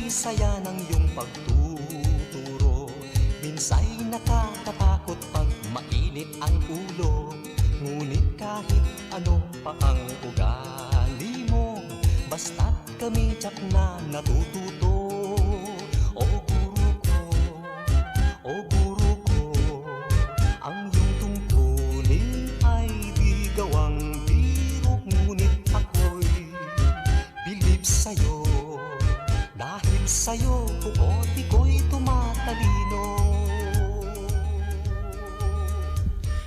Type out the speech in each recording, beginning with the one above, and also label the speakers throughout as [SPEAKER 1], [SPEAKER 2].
[SPEAKER 1] Sobrang saya ng iyong pagtuturo. Minsa'y nakakatakot pag mainit ang ulo. Ngunit kahit ano pa ang ugali mo, basta't kami tiyak na natututo. O guro ko, o guro ko, ang iyong tungkulin ay di gawang biro. Ngunit ako'y bilib sa'yo, dahil sa'yo buot ko'y tumatalino.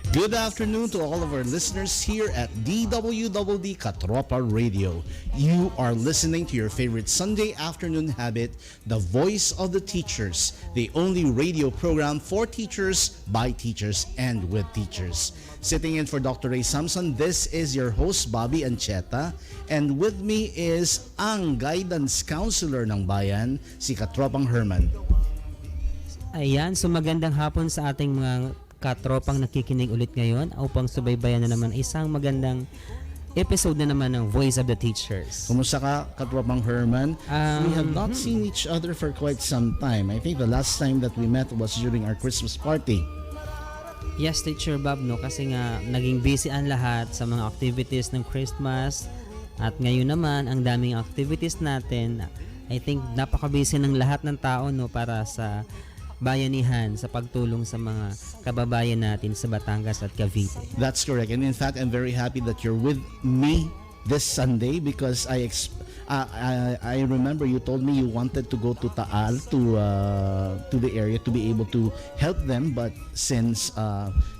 [SPEAKER 2] Good afternoon to all of our listeners here at DWDD Katropa Radio. You are listening to your favorite Sunday afternoon habit, The Voice of the Teachers, the only radio program for teachers, by teachers, and with teachers. Sitting in for Dr. Ray Samson, this is your host, Bobby Ancheta, and with me is ang guidance counselor ng bayan, si Katropang Herman.
[SPEAKER 3] Ayan, so magandang hapon sa ating mga katropang nakikinig ulit ngayon upang subaybayan na naman isang magandang episode na naman ng Voice of the Teachers.
[SPEAKER 2] Kumusta ka, Katropang Herman? We have not seen each other for quite some time. I think the last time that we met was during our Christmas party.
[SPEAKER 3] Yes, Teacher Bob, no? Kasi nga naging busy ang lahat sa mga activities ng Christmas at ngayon naman ang daming activities natin. I think napaka-busy ng lahat ng tao, no, para sa bayanihan, sa pagtulong sa mga kababayan natin sa Batangas at Cavite.
[SPEAKER 2] That's correct. And in fact, I'm very happy that you're with me this Sunday because I remember you told me you wanted to go to Taal to the area to be able to help them, but since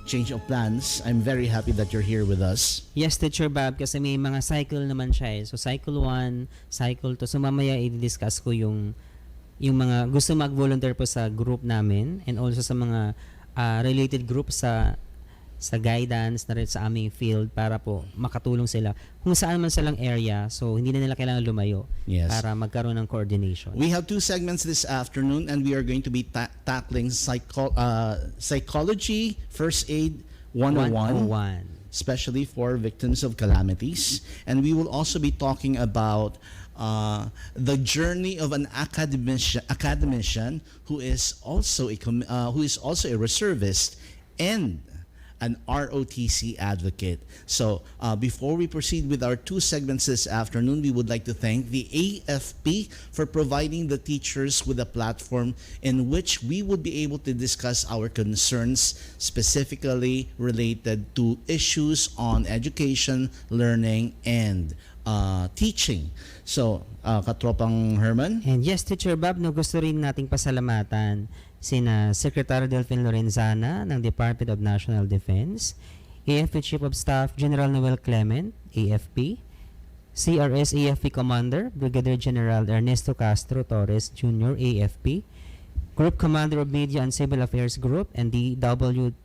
[SPEAKER 2] change of plans, I'm very happy that you're here with us.
[SPEAKER 3] Yes, Teacher Bob, kasi may mga cycle naman siya eh. So cycle 1, cycle 2. So mamaya i-discuss ko yung mga gusto mag-volunteer po sa group namin and also sa mga related group sa guidance na rin sa aming field para po makatulong sila kung saan man silang area, so hindi na nila kailangan lumayo.
[SPEAKER 2] Yes.
[SPEAKER 3] Para magkaroon ng coordination.
[SPEAKER 2] We have 2 segments this afternoon and we are going to be tackling psychology first aid 101, especially for victims of calamities, and we will also be talking about the journey of an academician who is also a reservist and an ROTC advocate. So before we proceed with our 2 segments this afternoon, we would like to thank the AFP for providing the teachers with a platform in which we would be able to discuss our concerns specifically related to issues on education, learning, and teaching. So, Katropang Herman?
[SPEAKER 3] And yes, Teacher Bob, no, gusto rin nating pasalamatan sina Secretary Delphine Lorenzana ng Department of National Defense, AFP Chief of Staff General Noel Clement, AFP, CRS AFP Commander Brigadier General Ernesto Castro Torres Jr., AFP, Group Commander of Media and Civil Affairs Group, and DWDD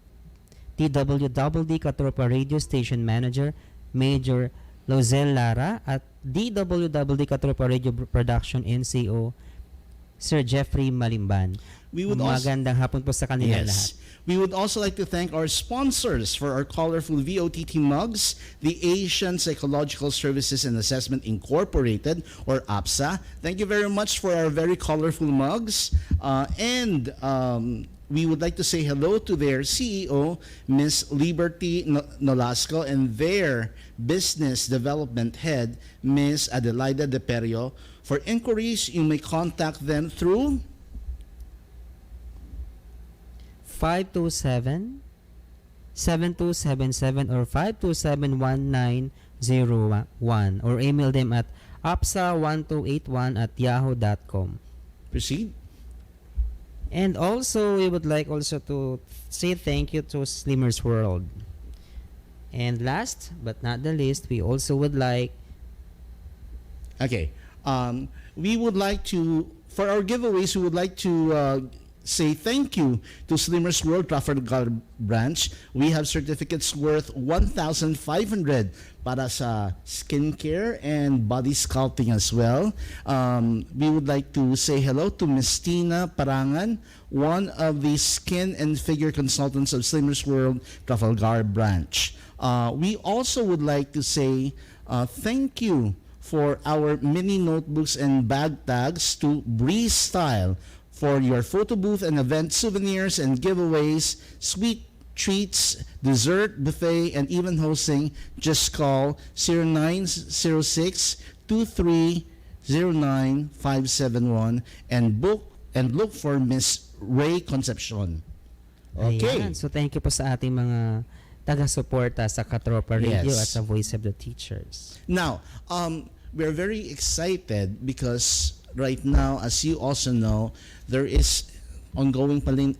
[SPEAKER 3] Katropa Radio Station Manager Major Lozel Lara, at DWDD Katropa Radio Production NCO Sir Jeffrey Malimban. Magandang hapon po sa kanilang lahat.
[SPEAKER 2] We would also like to thank our sponsors for our colorful VOTT mugs, the Asian Psychological Services and Assessment Incorporated, or APSA. Thank you very much for our very colorful mugs. We would like to say hello to their CEO, Ms. Liberty Nolasco, and their Business Development Head, Ms. Adelaida De Perio. For inquiries, you may contact them through
[SPEAKER 3] 527-7277 or 527-1901 or email them at apsa1281@yahoo.com.
[SPEAKER 2] Proceed.
[SPEAKER 3] And also, we would like also to say thank you to Slimmers World. And last but not the least, we also would like...
[SPEAKER 2] Okay. We would like to, for our giveaways, we would like to say thank you to Slimmers World Trafalgar Branch. We have certificates worth 1,500 para sa skincare and body sculpting as well. We would like to say hello to Ms. Tina Parangan, one of the skin and figure consultants of Slimmers World Trafalgar Branch. We also would like to say thank you for our mini notebooks and bag tags to Breeze Style for your photo booth and event souvenirs and giveaways, sweet treats, dessert, buffet, and even hosting. Just call 0906 2309 and book and look for Miss Ray Concepcion. Okay.
[SPEAKER 3] Ayan. So thank you po sa ating mga taga-suporta sa Katropa Radio
[SPEAKER 2] Yes.
[SPEAKER 3] at sa Voice of the Teachers.
[SPEAKER 2] Now, we're very excited because right now, as you also know, there is ongoing pa rin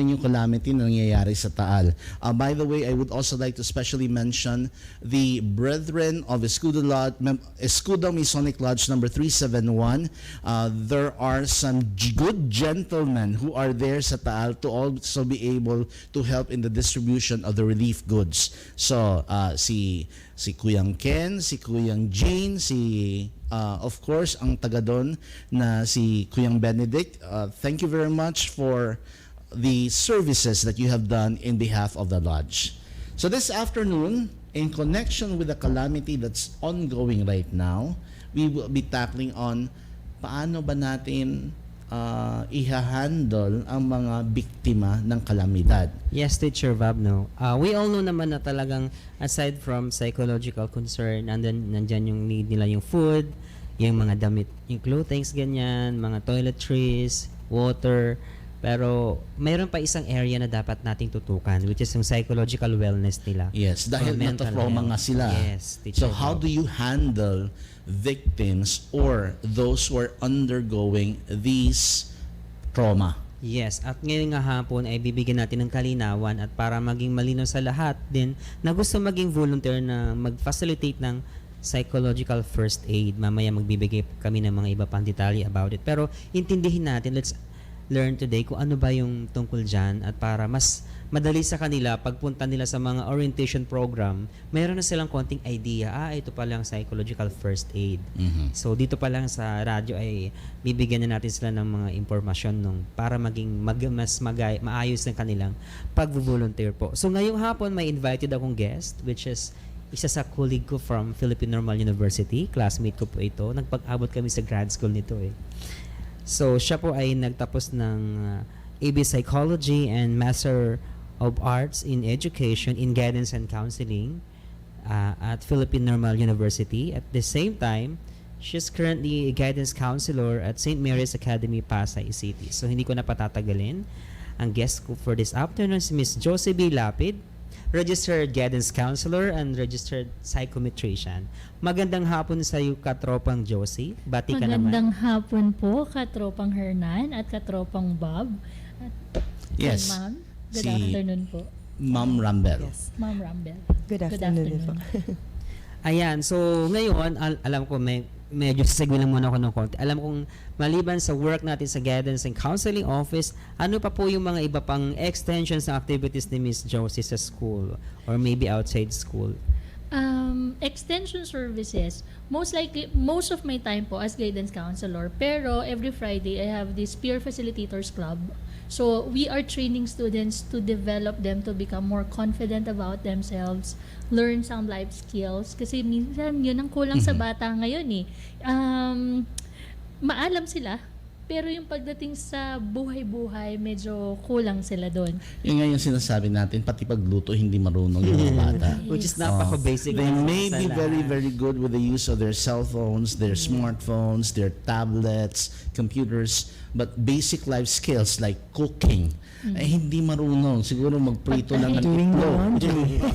[SPEAKER 2] yung calamity na nangyayari sa Taal. By the way, I would also like to specially mention the Brethren of Escudo Masonic Lodge number 371. There are some good gentlemen who are there sa Taal to also be able to help in the distribution of the relief goods. So, si Kuyang Ken, si Kuyang Jean, of course, ang taga doon na si Kuyang Benedict. Thank you very much for the services that you have done in behalf of the lodge. So this afternoon, in connection with the calamity that's ongoing right now, we will be tackling on paano ba natin ihahandle ang mga biktima ng kalamidad.
[SPEAKER 3] Yes, Teacher Bob, no. We all know naman na talagang aside from psychological concern, nandyan yung need nila yung food, yung mga damit, yung clothings, ganyan, mga toiletries, water. Pero mayroon pa isang area na dapat nating tutukan, which is yung psychological wellness nila.
[SPEAKER 2] Yes, dahil nata-trauma nga sila.
[SPEAKER 3] Yes, Teacher
[SPEAKER 2] So how
[SPEAKER 3] Bob.
[SPEAKER 2] do you handle victims or those who are undergoing these trauma?
[SPEAKER 3] Yes, at ngayong nga hapon ay bibigyan natin ng kalinawan at para maging malinaw sa lahat din na gusto maging volunteer na mag-facilitate ng psychological first aid. Mamaya magbibigay kami ng mga iba pang detalye about it. Pero intindihin natin, let's learn today kung ano ba yung tungkol dyan at para mas madali sa kanila pagpunta nila sa mga orientation program, mayroon na silang konting idea, ito pa lang psychological first aid. So dito pa lang sa radyo ay bibigyan na natin sila ng mga impormasyon para maging mas maayos ng kanilang pag-volunteer po. So ngayong hapon may invited akong guest which is isa sa colleague ko from Philippine Normal University, classmate ko po ito. Nagpag-abot kami sa grad school nito eh. So, siya po ay nagtapos ng AB Psychology and Master of Arts in Education in Guidance and Counseling at Philippine Normal University. At the same time, she's currently a guidance counselor at St. Mary's Academy, Pasay City. So, hindi ko na patatagalin. Ang guest ko for this afternoon is Ms. Josie B. Lapid, registered guidance counselor and registered psychometrician. Magandang hapon sa iyo, Katropang Josie. Bati ka naman.
[SPEAKER 4] Magandang hapon po, Katropang Hernan at Katropang Bob. At
[SPEAKER 2] Yes.
[SPEAKER 4] Ma'am, good
[SPEAKER 2] Si
[SPEAKER 4] afternoon po.
[SPEAKER 2] Ma'am Rambel.
[SPEAKER 5] Yes.
[SPEAKER 4] Ma'am Rambel.
[SPEAKER 5] Good afternoon po.
[SPEAKER 3] Ayan, so ngayon, alam ko medyo sasagwi lang muna ako ng konti. Alam kong maliban sa work natin sa Guidance and Counseling Office, ano pa po yung mga iba pang extensions ng activities ni Miss Josie sa school or maybe outside school?
[SPEAKER 4] Extension services, most of my time po as guidance counselor, pero every Friday I have this peer facilitators club. So we are training students to develop them to become more confident about themselves, learn some life skills. Kasi minsan yun ang kulang sa bata ngayon eh. Maalam sila, pero yung pagdating sa buhay-buhay, medyo kulang sila doon.
[SPEAKER 2] Yung nga yung sinasabi natin, pati pagluto hindi marunong yung mga bata.
[SPEAKER 3] Which is napaka-basic.
[SPEAKER 2] They
[SPEAKER 3] lang
[SPEAKER 2] may
[SPEAKER 3] sa
[SPEAKER 2] be very,
[SPEAKER 3] lahat.
[SPEAKER 2] very good with the use of their cell phones, their smartphones, their tablets, computers, but basic life skills like cooking, ay hindi marunong. Siguro magprito lang ng
[SPEAKER 5] Doing the
[SPEAKER 2] itlog.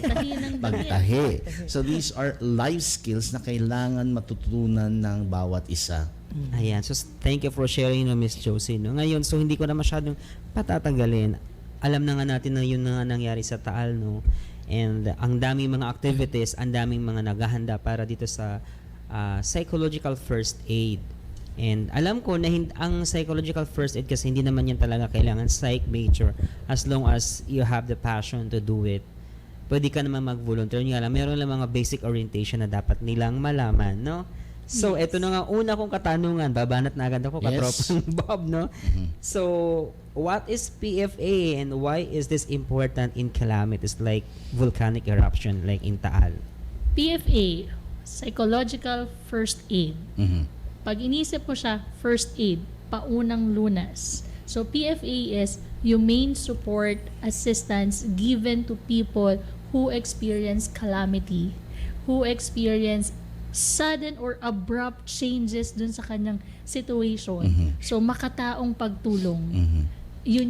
[SPEAKER 4] Tahi ng
[SPEAKER 2] Pagtahi. So these are life skills na kailangan matutunan ng bawat isa.
[SPEAKER 3] Ayan. So, thank you for sharing, no, Miss Josie. No? Ngayon, so hindi ko na masyadong patatagalin. Alam na nga natin na yun na nga nangyari sa Taal, no? And ang daming mga activities, ang daming mga naghahanda para dito sa psychological first aid. And alam ko na ang psychological first aid kasi hindi naman yan talaga kailangan psych major as long as you have the passion to do it. Pwede ka naman mag-volunteer. Meron lang mga basic orientation na dapat nilang malaman, no? So, eto na nga, una kong katanungan, babanat na agad ako,
[SPEAKER 2] Yes.
[SPEAKER 3] Katropang Bob, no? So, what is PFA and why is this important in calamities like volcanic eruption like in Taal?
[SPEAKER 4] PFA, psychological first aid.
[SPEAKER 2] Mhm.
[SPEAKER 4] Pag inisip mo siya, first aid, paunang lunas. So PFA is humane support assistance given to people who experience calamity, who experience sudden or abrupt changes dun sa kanyang situation. So makataong pagtulong. Yun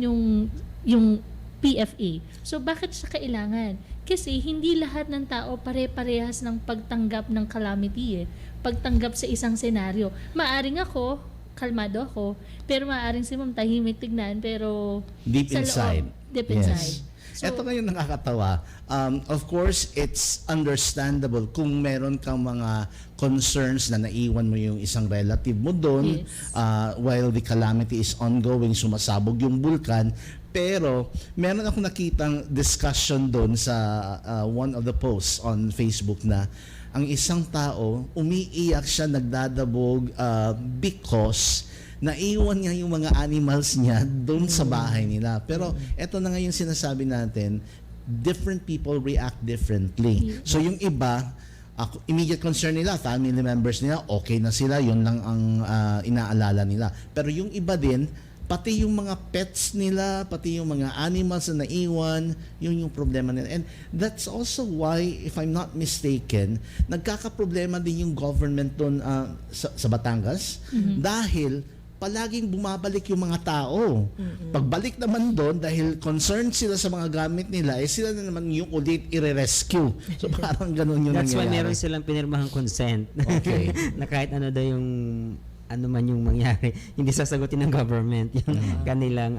[SPEAKER 4] yung PFA. So bakit siya kailangan? Kasi hindi lahat ng tao pare-parehas ng pagtanggap ng calamity pagtanggap sa isang senaryo. Maaring ako, kalmado ako, pero maaring si Ma'am tahimik tignan, pero
[SPEAKER 2] Deep
[SPEAKER 4] sa
[SPEAKER 2] inside.
[SPEAKER 4] loob, deep inside. So,
[SPEAKER 2] Ito ngayon nakakatawa. Of course, it's understandable kung meron kang mga concerns na naiwan mo yung isang relative mo doon
[SPEAKER 4] Yes.
[SPEAKER 2] while the calamity is ongoing, sumasabog yung bulkan. Pero meron akong nakitang discussion doon sa one of the posts on Facebook na ang isang tao, umiiyak siya, nagdadabog because naiwan niya yung mga animals niya doon sa bahay nila. Pero eto na nga yung sinasabi natin, different people react differently. So yung iba, immediate concern nila, family members nila, okay na sila, yun lang ang inaalala nila. Pero yung iba din, pati yung mga pets nila, pati yung mga animals na naiwan, yun yung problema nila. And that's also why, if I'm not mistaken, nagkakaproblema din yung government doon sa Batangas dahil palaging bumabalik yung mga tao. Pagbalik naman doon, dahil concerned sila sa mga gamit nila, sila na naman yung ulit i-rescue. So parang ganun yung
[SPEAKER 3] That's why
[SPEAKER 2] nangyayari.
[SPEAKER 3] meron silang pinirmahang consent.
[SPEAKER 2] Okay.
[SPEAKER 3] Na kahit ano daw yung ano man yung mangyari, hindi sasagutin ng government yung kanilang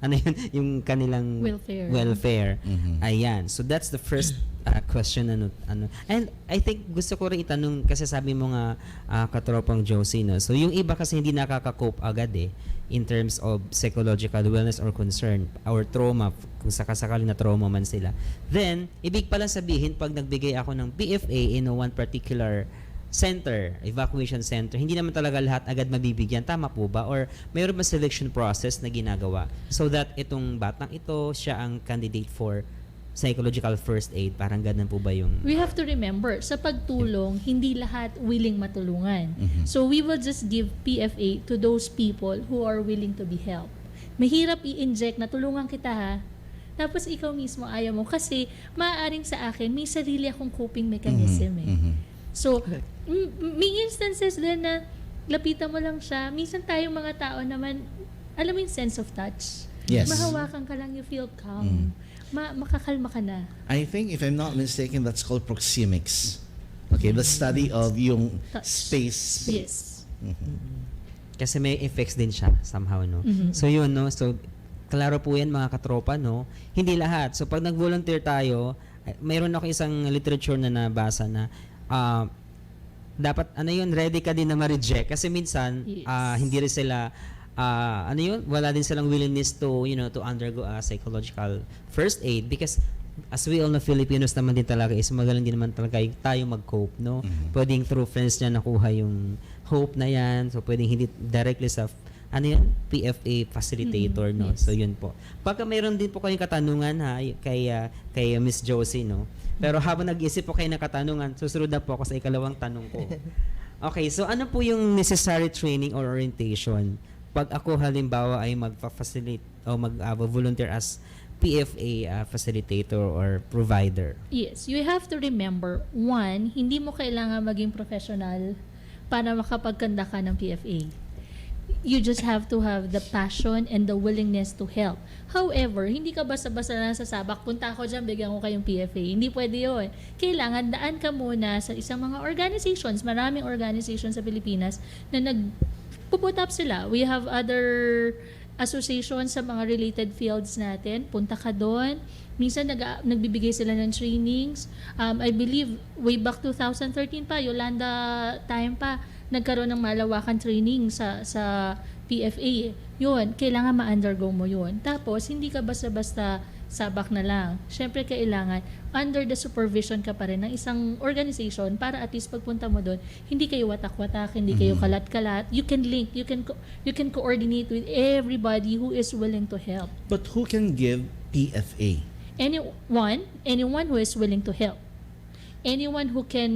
[SPEAKER 3] ano yun, yung kanilang welfare. Ayan. So that's the first question ano. And I think gusto ko rin itanong kasi sabi mo nga katropang Josie, no. So yung iba kasi hindi nakaka-cope agad in terms of psychological wellness or concern or trauma kung sakasakali na trauma man sila. Then ibig pala sabihin pag nagbigay ako ng PFA in one particular center, evacuation center, hindi naman talaga lahat agad mabibigyan. Tama po ba? Or mayroon ba selection process na ginagawa so that itong batang ito, siya ang candidate for psychological first aid? Parang ganun po ba yung...
[SPEAKER 4] We have to remember, sa pagtulong, hindi lahat willing matulungan. So we will just give PFA to those people who are willing to be helped. Mahirap i-inject na tulungan kita ha, tapos ikaw mismo ayaw mo kasi maaaring sa akin, may sarili akong coping mechanism So, may instances din na lapitan mo lang siya. Minsan tayong mga tao naman, alam mo yung sense of touch.
[SPEAKER 2] Yes.
[SPEAKER 4] Mahawakan ka lang, you feel calm. Makakalma ka na.
[SPEAKER 2] I think, if I'm not mistaken, that's called proxemics. Okay, the study of yung
[SPEAKER 4] Touch.
[SPEAKER 2] space.
[SPEAKER 4] Yes.
[SPEAKER 3] Kasi may effects din siya somehow, no? So yun, no? So, klaro po yan mga katropa, no? Hindi lahat. So pag nag-volunteer tayo, mayroon ako isang literature na nabasa na dapat ano yun, ready ka din na ma-reject kasi minsan
[SPEAKER 4] Yes.
[SPEAKER 3] hindi rin sila ano yun, wala din silang willingness to, you know, to undergo a psychological first aid because as we all know, Filipinos naman din talaga is magaling din naman talaga tayo mag-cope, no? Pwedeng through friends niya nakuha yung hope na yan, so pwedeng hindi directly sa ano yan, PFA facilitator, no?
[SPEAKER 4] Yes.
[SPEAKER 3] So yun po. Pagka mayroon din po kayong katanungan ha kay Miss Josie, no? Pero habang nag-isip po kayo ng katanungan, susunod na po ako sa ikalawang tanong ko. Okay, so ano po yung necessary training or orientation pag ako halimbawa ay magfa-facilitate o mag-volunteer as PFA facilitator or provider?
[SPEAKER 4] Yes, you have to remember, one, hindi mo kailangan maging professional para makapagkanda ka ng PFA. You just have to have the passion and the willingness to help. However, hindi ka basta-basta na sasabak, punta ako dyan, bigyan ko kayong PFA. Hindi pwede yun. Kailangan daan ka muna sa isang mga organizations, maraming organizations sa Pilipinas na nag-put up sila. We have other associations sa mga related fields natin. Punta ka doon. Minsan nagbibigay sila ng trainings. I believe way back 2013 pa, Yolanda time pa, nagkaroon ng malawakan training sa PFA. Yun, kailangan ma-undergo mo yun. Tapos, hindi ka basta-basta sabak na lang. Siyempre, kailangan under the supervision ka pa rin ng isang organization para at least pagpunta mo doon, hindi kayo watak-watak, hindi kayo kalat-kalat. You can link, you can coordinate with everybody who is willing to help.
[SPEAKER 2] But who can give PFA?
[SPEAKER 4] Anyone who is willing to help. Anyone who can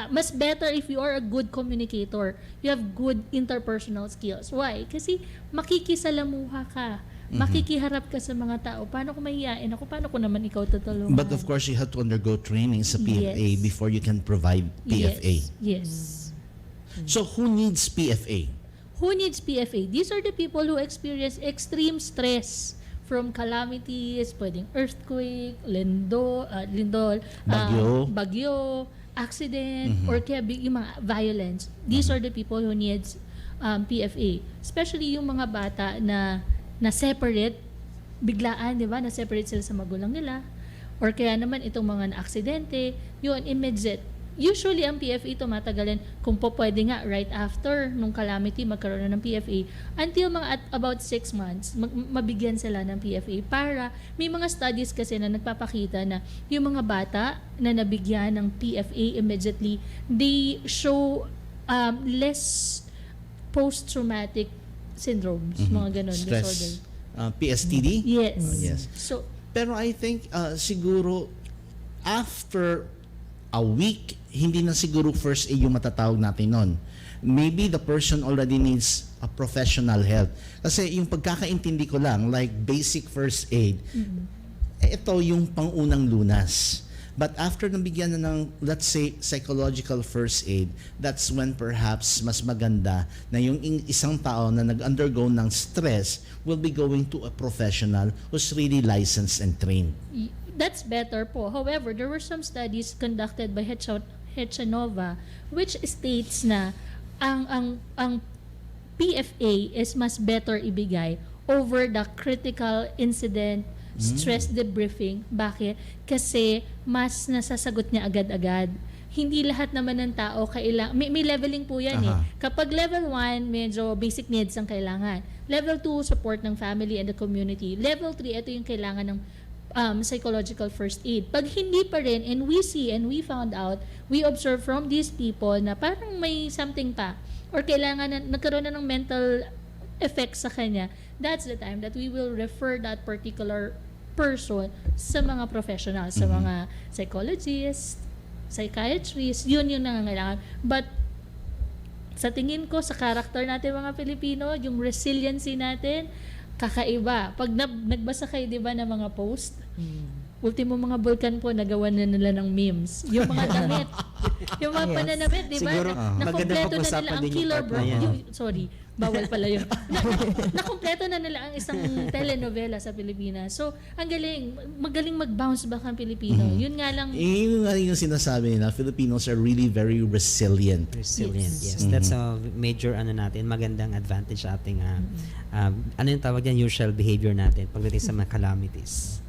[SPEAKER 4] Mas better if you are a good communicator. You have good interpersonal skills. Why? Kasi makikisalamuha ka. Makikiharap ka sa mga tao. Paano kung mahihain ako? Paano ko naman ikaw tutulungan?
[SPEAKER 2] But of course, you have to undergo training sa PFA
[SPEAKER 4] Yes.
[SPEAKER 2] before you can provide PFA.
[SPEAKER 4] Yes.
[SPEAKER 2] So who needs PFA?
[SPEAKER 4] Who needs PFA? These are the people who experience extreme stress from calamities, pwedeng earthquake, lindol, bagyo, accident, or kaya yung mga violence. These are the people who needs PFA. Especially yung mga bata na separate, biglaan, di ba? Na separate sila sa magulang nila. Or kaya naman itong mga na-aksidente, yun, immediate. Usually, ang PFA tumatagalin, kung po pwede nga, right after nung calamity, magkaroon na ng PFA, until mga at about 6 months, mabigyan sila ng PFA para, may mga studies kasi na nagpapakita na yung mga bata na nabigyan ng PFA immediately, they show less post-traumatic syndromes, mga ganun, disorder.
[SPEAKER 2] Stress, PSTD?
[SPEAKER 4] Yes.
[SPEAKER 2] Yes.
[SPEAKER 4] So,
[SPEAKER 2] Pero I think siguro after a week, hindi na siguro first aid yung matatawag natin nun. Maybe the person already needs a professional help. Kasi yung pagkakaintindi ko lang, like basic first aid, ito yung pangunang lunas. But after nabigyan na ng, let's say, psychological first aid, that's when perhaps mas maganda na yung isang tao na nag-undergo ng stress will be going to a professional who's really licensed and trained.
[SPEAKER 4] that's better po. However, there were some studies conducted by Hechanova which states na ang PFA is mas better ibigay over the critical incident stress debriefing. Bakit? Kasi mas nasasagot niya agad-agad. Hindi lahat naman ng tao kailangan, may leveling po yan eh. Kapag level 1, medyo basic needs ang kailangan. Level 2, support ng family and the community. Level 3, ito yung kailangan ng psychological first aid. Pag hindi pa rin, and we see and we found out, we observe from these people na parang may something pa, or kailangan na, nagkaroon na ng mental effect sa kanya, that's the time that we will refer that particular person sa mga professionals, sa mga psychologists, psychiatrists, yun yung nangangailangan. But sa tingin ko, sa karakter natin mga Pilipino, yung resiliency natin, kakaiba. Pag nagbasa kayo, di ba, ng mga post, ultimo mga Vulcan po, nagawa na nila ng memes. Yung mga damit, yung mga pananamit, di ba?
[SPEAKER 3] Siguro,
[SPEAKER 4] Na kompleto na nila ang killer bro. Sorry, bawal pala yun. Nakompleto na nila ang isang telenovela sa Pilipinas. So, ang magaling mag-bounce back ang Pilipino. Yun nga lang.
[SPEAKER 2] Yun nga yung sinasabi nila, Filipinos are really very resilient.
[SPEAKER 3] Resilient, yes. That's a major magandang advantage sa ating ano yung tawag yan, usual behavior natin pagdating sa mga calamities.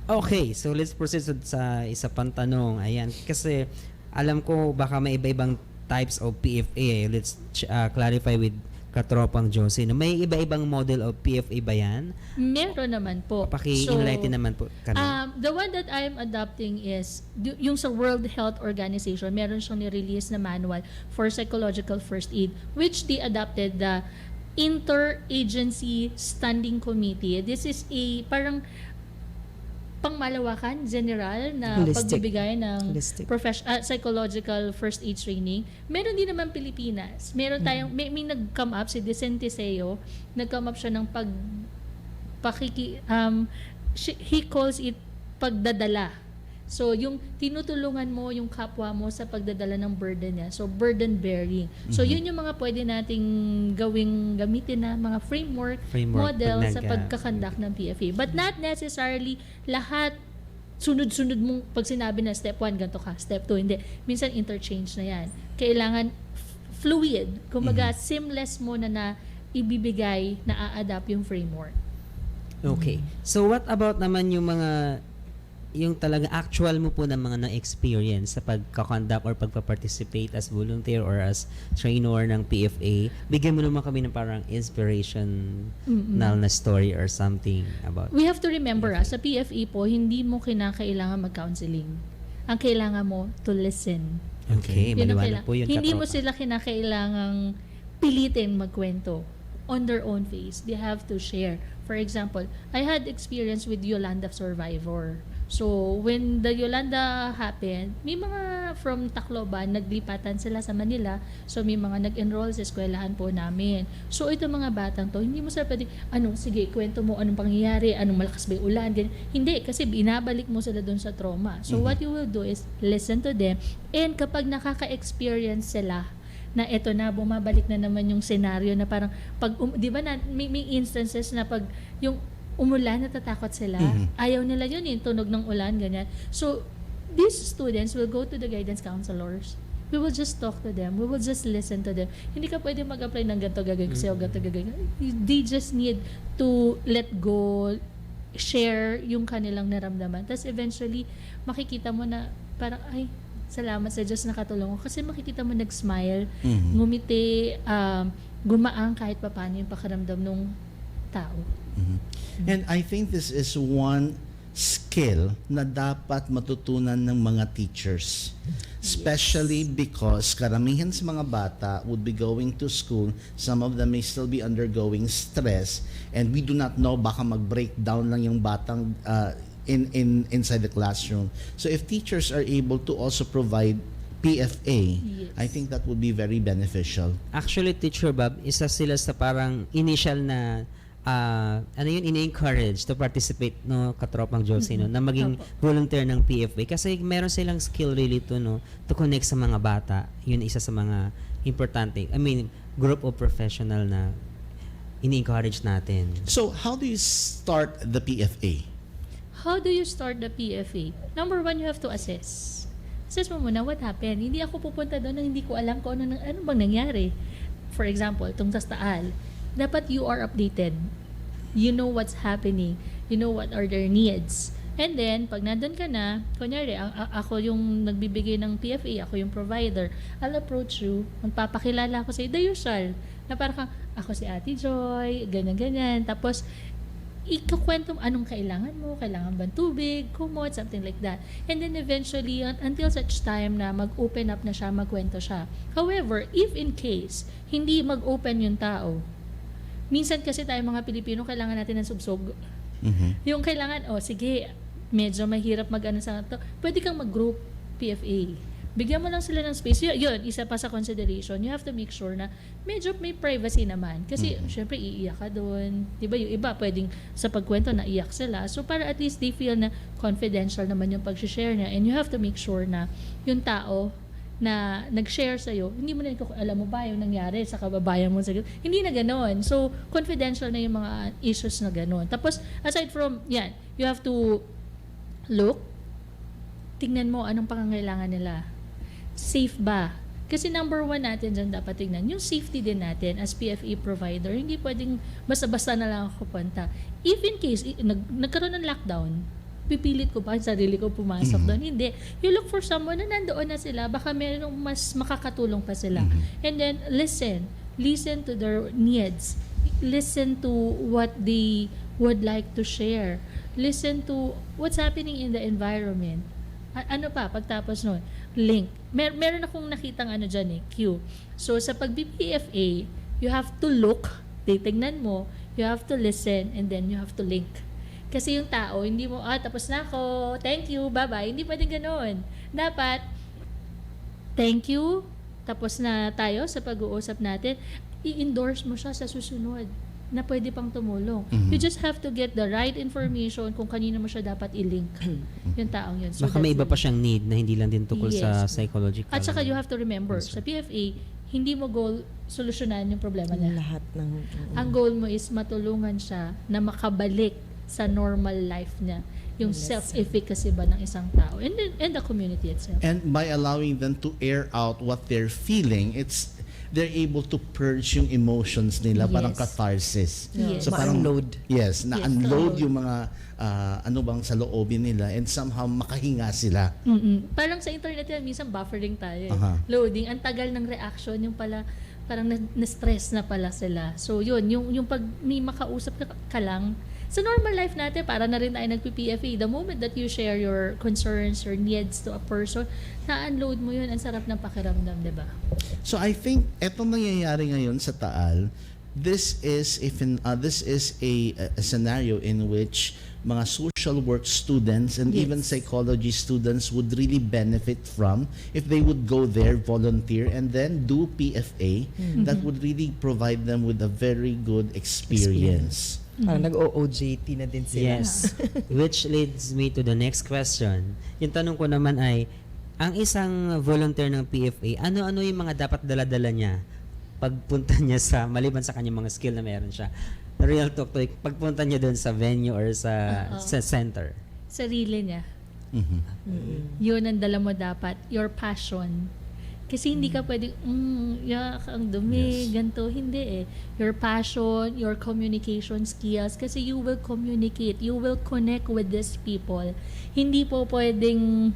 [SPEAKER 3] Okay, so let's proceed sa isa pang tanong. Ayan, kasi alam ko baka may iba-ibang types of PFA. Let's clarify with Katropang Josie. May iba-ibang model of PFA ba yan?
[SPEAKER 4] Meron naman po.
[SPEAKER 3] Paki-enlighten naman po kami.
[SPEAKER 4] The one that I'm adopting is yung sa World Health Organization. Meron siyang ni-release na manual for psychological first aid, which they adopted the Interagency Standing Committee. This is a parang pangmalawakan, general na
[SPEAKER 5] Holistic.
[SPEAKER 4] pagbibigay ng
[SPEAKER 5] Holistic.
[SPEAKER 4] psychological first aid training. Meron din naman Pilipinas. Meron tayong, may nag-come up, si Vicente Seo, nag-come up siya ng he calls it pagdadala. So, yung tinutulungan mo yung kapwa mo sa pagdadala ng burden niya. So, burden bearing. So, yun yung mga pwede nating gamitin na mga framework model sa pagkakandak ng PFA. But not necessarily lahat sunod-sunod mong pag sinabi na step 1, ganito ka, step 2, hindi. Minsan interchange na yan. Kailangan fluid. Kumbaga, seamless mo na ibibigay, na a-adapt yung framework.
[SPEAKER 3] Okay. So what about naman yung talaga actual mo po ng mga na-experience sa pagkakonduct or pagpa-participate as volunteer or as trainer ng PFA? Bigyan mo naman kami ng parang inspirational na story or something about.
[SPEAKER 4] We have to remember, sa PFA po, hindi mo kinakailangan mag-counseling. Ang kailangan mo, to listen.
[SPEAKER 3] Okay,
[SPEAKER 4] Yun ang
[SPEAKER 3] maliwanag po yun.
[SPEAKER 4] Hindi mo
[SPEAKER 3] Katropa.
[SPEAKER 4] sila kinakailangang pilitin magkwento on their own pace. They have to share. For example, I had experience with Yolanda Survivor. So, when the Yolanda happened, may mga from Tacloban, naglipatan sila sa Manila. So, may mga nag-enroll sa eskwelahan po namin. So, ito mga batang to, hindi mo sila pwede, sige, kwento mo, anong pangyayari, anong malakas ba yung ulan, ganyan. Hindi, kasi binabalik mo sila doon sa trauma. So, what you will do is listen to them. And kapag nakaka-experience sila, na eto na, bumabalik na naman yung scenario na parang, di ba na, may instances na pag yung umulan, natatakot sila. Ayaw nila yun, yung tunog ng ulan, ganyan. So, these students will go to the guidance counselors. We will just talk to them. We will just listen to them. Hindi ka pwede mag-apply ng ganito gagawin kasi ganito gagawin. They just need to let go, share yung kanilang naramdaman. Tapos eventually, makikita mo na parang, ay, salamat sa Diyos nakatulong ko. Kasi makikita mo nag-smile, ngumiti, gumaang kahit papaano yung pakiramdam ng tao.
[SPEAKER 2] And I think this is one skill na dapat matutunan ng mga teachers. Especially because karamihan sa mga bata would be going to school, some of them may still be undergoing stress, and we do not know, baka mag-breakdown lang yung batang inside the classroom. So if teachers are able to also provide PFA, I think that would be very beneficial.
[SPEAKER 3] Actually, Teacher Bob, isa sila sa parang initial na ini-encourage to participate, no, katropang Josie, no, na maging volunteer ng PFA kasi meron silang skill really to connect sa mga bata. Yun isa sa mga importante. I mean, group of professional na ini-encourage natin.
[SPEAKER 2] So how do you start the PFA?
[SPEAKER 4] How do you start the PFA? Number one, you have to assess. Assess mo muna what happened. Hindi ako pupunta doon na hindi ko alam kung ano bang nangyari. For example, itong sa Taal, dapat you are updated. You know what's happening. You know what are their needs. And then, pag nandun ka na, kunyari, ako yung nagbibigay ng PFA, ako yung provider, I'll approach you, magpapakilala ako sa'yo, the usual, na parang ako si Ate Joy, ganyan-ganyan. Tapos, ikukwento mo anong kailangan mo, kailangan bang tubig, kumot, something like that. And then eventually, until such time na mag-open up na siya, magkwento siya. However, if in case, hindi mag-open yung tao, minsan kasi tayo mga Pilipino, kailangan natin ng subsog. Yung kailangan, sige, medyo mahirap mag-ano sa to. Pwede kang mag-group PFA. Bigyan mo lang sila ng space. Yun, isa pa sa consideration. You have to make sure na medyo may privacy naman. Kasi, syempre, iiyak ka doon. Diba, yung iba, pwedeng sa pagkwento na iyak sila. So, para at least they feel na confidential naman yung pag-share niya. And you have to make sure na yung tao na nag-share sa'yo, hindi mo na alam mo ba yung nangyari sa kababayan mo. Hindi na ganoon. So, confidential na yung mga issues na ganoon. Tapos, aside from, yan, you have to look, tingnan mo anong pangangailangan nila. Safe ba? Kasi number one natin dyan dapat tingnan, yung safety din natin as PFA provider, hindi pwedeng basta-basta na lang ako punta. If in case, nagkaroon ng lockdown, pipilit ko pa sarili ko pumasok doon. Hindi. You look for someone na nandoon na sila, baka meron mas makakatulong pa sila. And then, listen to their needs. Listen to what they would like to share. Listen to what's happening in the environment. Ano pa, pagtapos nun, link. Meron akong nakitang dyan Q. So, sa pag-PFA, you have to look, titignan mo, you have to listen, and then you have to link. Kasi yung tao, hindi mo, tapos na ako, thank you, bye-bye. Hindi pwedeng ganoon. Dapat, thank you, tapos na tayo sa pag-uusap natin, i-endorse mo siya sa susunod na pwede pang tumulong. You just have to get the right information kung kanina mo siya dapat i-link. Yung taong yun. So
[SPEAKER 3] baka may iba pa siyang need na hindi lang din tukol sa
[SPEAKER 4] Yes.
[SPEAKER 3] psychological.
[SPEAKER 4] At saka you have to remember, sa PFA, hindi mo goal solusyonan yung problema niya.
[SPEAKER 5] Lahat ng...
[SPEAKER 4] Ang goal mo is matulungan siya na makabalik sa normal life niya, yung self-efficacy ba ng isang tao and the community itself.
[SPEAKER 2] And by allowing them to air out what they're feeling, they're able to purge yung emotions nila, parang
[SPEAKER 4] Yes.
[SPEAKER 2] catharsis.
[SPEAKER 4] Yes.
[SPEAKER 2] So parang
[SPEAKER 5] Ma-unload.
[SPEAKER 2] Yes, na-unload
[SPEAKER 4] to-unload.
[SPEAKER 2] yung mga ano bang sa loobin nila, and somehow makahinga sila.
[SPEAKER 4] Parang sa internet yan, minsan buffering tayo.
[SPEAKER 2] Aha.
[SPEAKER 4] Loading, ang tagal ng reaction, yung pala parang na-stress na pala sila. So yun, yung pag may makausap ka lang, sa normal life natin, para na rin tayo nagpi-PFA. The moment that you share your concerns, your needs to a person, na-unload mo yun, ang sarap ng pakiramdam, di ba?
[SPEAKER 2] So I think etong nangyayari ngayon sa Taal, this is a scenario in which mga social work students and even
[SPEAKER 4] Yes.
[SPEAKER 2] psychology students would really benefit from if they would go there, volunteer, and then do PFA. That would really provide them with a very good experience.
[SPEAKER 5] Parang nag-OOJT na din sila.
[SPEAKER 3] Yes. Which leads me to the next question. Yung tanong ko naman ay, ang isang volunteer ng PFA, ano-ano yung mga dapat dala-dala niya pagpunta niya maliban sa kanyang mga skill na meron siya? Real talk to, pagpunta niya doon sa venue or sa center.
[SPEAKER 4] Sarili niya.
[SPEAKER 2] Mhm.
[SPEAKER 4] Yun ang dala mo dapat. Your passion. Kasi hindi ka pwedeng, yak, ang dumi,
[SPEAKER 2] Yes.
[SPEAKER 4] ganito. Hindi eh. Your passion, your communication skills. Kasi you will communicate. You will connect with these people. Hindi po pwedeng,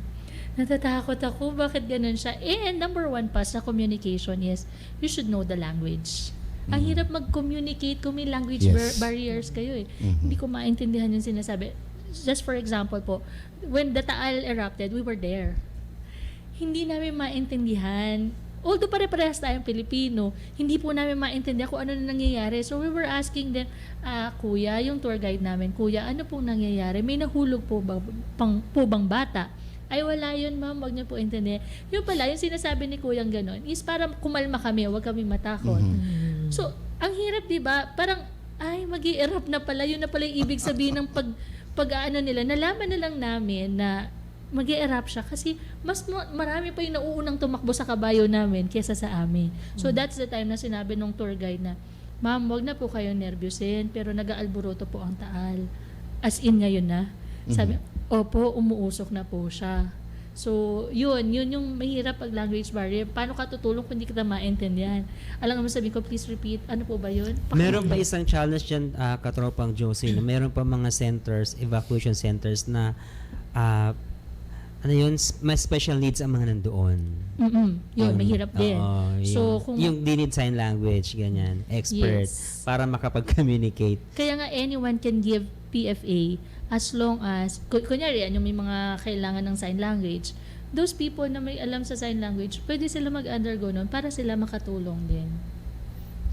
[SPEAKER 4] natatakot ako, bakit ganun siya? And number one pa sa communication is, you should know the language. Ang hirap mag-communicate kung may language
[SPEAKER 2] Yes.
[SPEAKER 4] barriers kayo eh.
[SPEAKER 2] Mhm.
[SPEAKER 4] Hindi ko maintindihan yung sinasabi. Just for example po, when the Taal erupted, we were there. Hindi namin maintindihan. Although pare-parehas tayong Pilipino, hindi po namin maintindihan kung ano na nangyayari. So we were asking them, Kuya, yung tour guide namin, Kuya, ano pong nangyayari? May nahulog po bang bata? Ay, wala yun, ma'am. Huwag niyo po intindihan. Yung pala, yung sinasabi ni Kuyang ganon, is para kumalma kami, huwag kami matakot. So, ang hirap, di ba? Parang, ay, mag-i-erupt na pala. Yun na pala yung ibig sabihin ng pag-ano nila. Nalaman na lang namin na mag-i-erupt siya kasi mas marami pa yung nauunang tumakbo sa kabayo namin kesa sa amin. So, that's the time na sinabi nung tour guide na, ma'am, wag na po kayong nervyusin, pero nag-aalburuto po ang Taal. As in ngayon na. Sabi, opo, umuusok na po siya. So, yun yung mahirap pag language barrier. Paano ka tutulong kung hindi kita maintindihan? Alam mo sabihin ko, please repeat. Ano po ba yun?
[SPEAKER 3] Meron pa isang challenge dyan, katropang Josie, no? Meron pa mga centers, evacuation centers na may special needs ang mga nandoon.
[SPEAKER 4] Yun, mahirap din.
[SPEAKER 3] Oo,
[SPEAKER 4] So, kung
[SPEAKER 3] yung they need sign language, ganyan, expert,
[SPEAKER 4] Yes.
[SPEAKER 3] para makapag-communicate.
[SPEAKER 4] kaya nga anyone can give PFA as long as, kunyari, yung may mga kailangan ng sign language, those people na may alam sa sign language, pwede sila mag-undergo nun para sila makatulong din.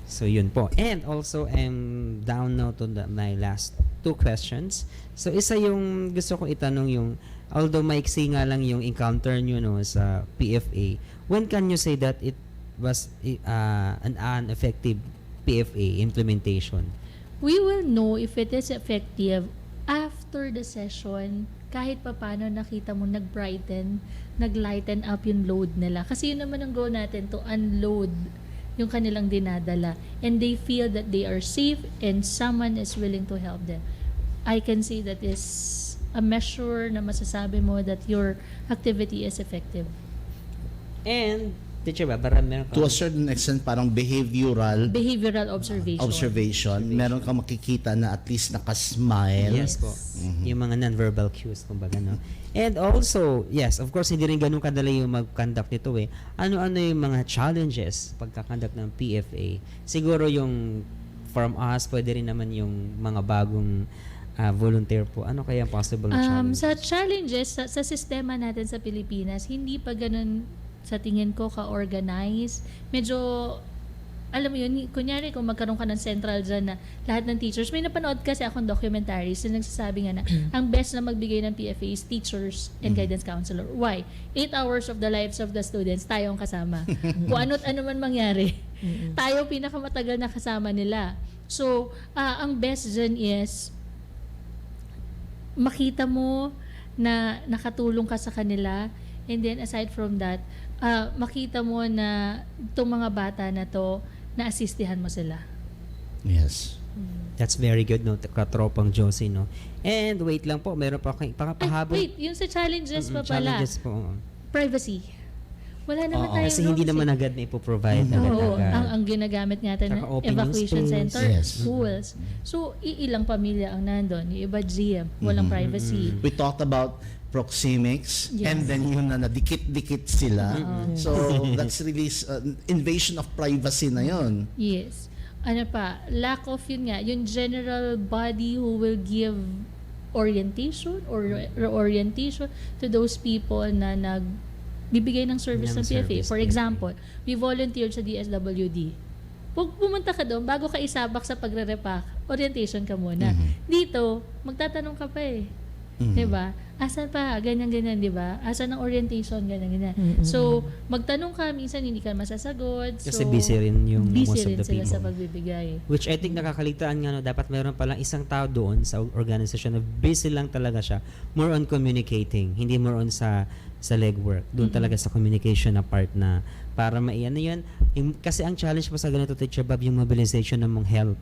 [SPEAKER 3] So yun po. And also, I'm down now to my last two questions. So isa yung gusto ko itanong yung, although maiksi nga lang yung encounter nyo no, sa PFA, when can you say that it was an effective PFA implementation?
[SPEAKER 4] We will know if it is effective after the session, kahit pa paano nakita mo nag-lighten up yung load nila. Kasi yun naman ang goal natin, to unload yung kanilang dinadala. And they feel that they are safe and someone is willing to help them. I can say that is a measure na masasabi mo that your activity is effective.
[SPEAKER 3] And, teacher ba, para meron
[SPEAKER 2] To a certain extent, parang behavioral
[SPEAKER 4] Behavioral observation.
[SPEAKER 2] meron kang makikita na at least nakasmile.
[SPEAKER 3] Yes po. Yung mga non-verbal cues, kumbaga, no? And also, yes, of course, hindi rin ganun kadali yung mag-conduct nito eh. Ano-ano yung mga challenges pagka-conduct ng PFA? Siguro yung from us, pwede rin naman yung mga bagong volunteer po. Ano kaya ang possible na challenges?
[SPEAKER 4] Sa challenges, sa sistema natin sa Pilipinas, hindi pa ganun sa tingin ko ka-organize. Medyo, alam mo yun, kunyari kung magkaroon ka ng central dyan na lahat ng teachers, may napanood kasi akong documentaries na nagsasabi nga na ang best na magbigay ng PFA is teachers and guidance counselor. Why? 8 hours of the lives of the students, tayo ang kasama. Kung ano't ano man mangyari, tayo pinakamatagal na kasama nila. So, ang best dyan is makita mo na nakatulong ka sa kanila, and then aside from that, makita mo na itong mga bata na to, na-assistihan mo sila.
[SPEAKER 2] Yes.
[SPEAKER 3] That's very good, no? Katropang Josie, no? And wait lang po, meron pa kayong pahabol.
[SPEAKER 4] Wait, yung sa challenges pa pala,
[SPEAKER 3] Challenges po.
[SPEAKER 4] privacy. Wala naman tayo.
[SPEAKER 3] Kasi hindi naman agad na ipoprovide
[SPEAKER 4] Oo,
[SPEAKER 3] agad.
[SPEAKER 4] ang ginagamit nga natin
[SPEAKER 3] Tsaka
[SPEAKER 4] ng
[SPEAKER 3] open yung
[SPEAKER 4] evacuation
[SPEAKER 3] space.
[SPEAKER 4] center,
[SPEAKER 2] Yes.
[SPEAKER 4] schools. So, iilang pamilya ang nandun. Yung iba GM, walang privacy.
[SPEAKER 2] We talked about proxemics,
[SPEAKER 4] Yes.
[SPEAKER 2] and then yun na nadikit-dikit sila. So that's really invasion of privacy na yun.
[SPEAKER 4] Yes. Ano pa, lack of yun nga, yung general body who will give orientation or reorientation to those people na nagbibigay ng service ng PFA. For example, we volunteered sa DSWD. Pag pumunta ka doon, bago ka isabak sa pagre-repack, orientation ka muna. Dito, magtatanong ka pa eh. Diba? Asan pa? Ganyan-ganyan, diba? Asan ang orientation? Ganyan-ganyan. So, magtanong ka, minsan hindi ka masasagot.
[SPEAKER 3] Kasi
[SPEAKER 4] so,
[SPEAKER 3] busy rin yung
[SPEAKER 4] busy
[SPEAKER 3] most of
[SPEAKER 4] rin
[SPEAKER 3] the
[SPEAKER 4] sila
[SPEAKER 3] people.
[SPEAKER 4] sa pagbibigay.
[SPEAKER 3] Which I think nakakaligtaan nga, no, dapat mayroon palang isang tao doon sa organization na busy lang talaga siya. More on communicating, hindi more on sa legwork. Doon talaga sa communication na part na para maiano yun. Kasi ang challenge mo sa ganito, Teacher Bob, yung mobilization ng mong help.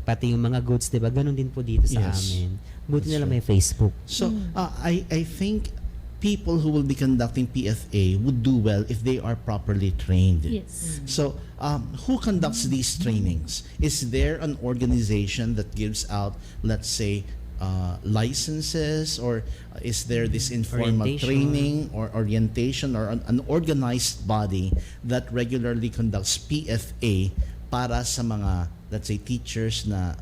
[SPEAKER 3] Pati yung mga goods, diba? Ganun din po dito sa amin. Buti nila may Facebook.
[SPEAKER 2] So, I think people who will be conducting PFA would do well if they are properly trained.
[SPEAKER 4] Yes.
[SPEAKER 2] So, who conducts these trainings? Is there an organization that gives out, let's say, licenses, or is there this informal
[SPEAKER 3] Orientation.
[SPEAKER 2] training or orientation, or an organized body that regularly conducts PFA para sa mga, let's say, teachers na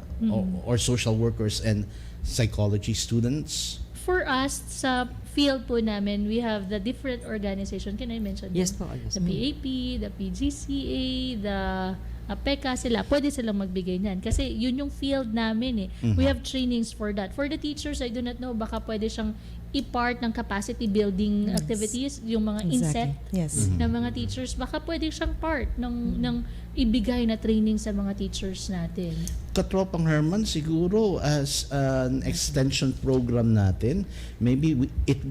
[SPEAKER 2] or social workers and psychology students?
[SPEAKER 4] For us, sa field po namin, we have the different organization. Can I mention
[SPEAKER 3] Yes
[SPEAKER 4] them?
[SPEAKER 3] po. Yes.
[SPEAKER 4] The PAP, the PGCA, the APECA, sila. Pwede silang magbigay niyan. Kasi yun yung field namin eh. We have trainings for that. For the teachers, I do not know, baka pwede siyang i-part ng capacity building activities, yung mga insect
[SPEAKER 5] Yes.
[SPEAKER 4] na mga teachers, baka pwede siyang part ng ibigay na training sa mga teachers natin.
[SPEAKER 2] Katropang Herman, siguro as an extension program natin, maybe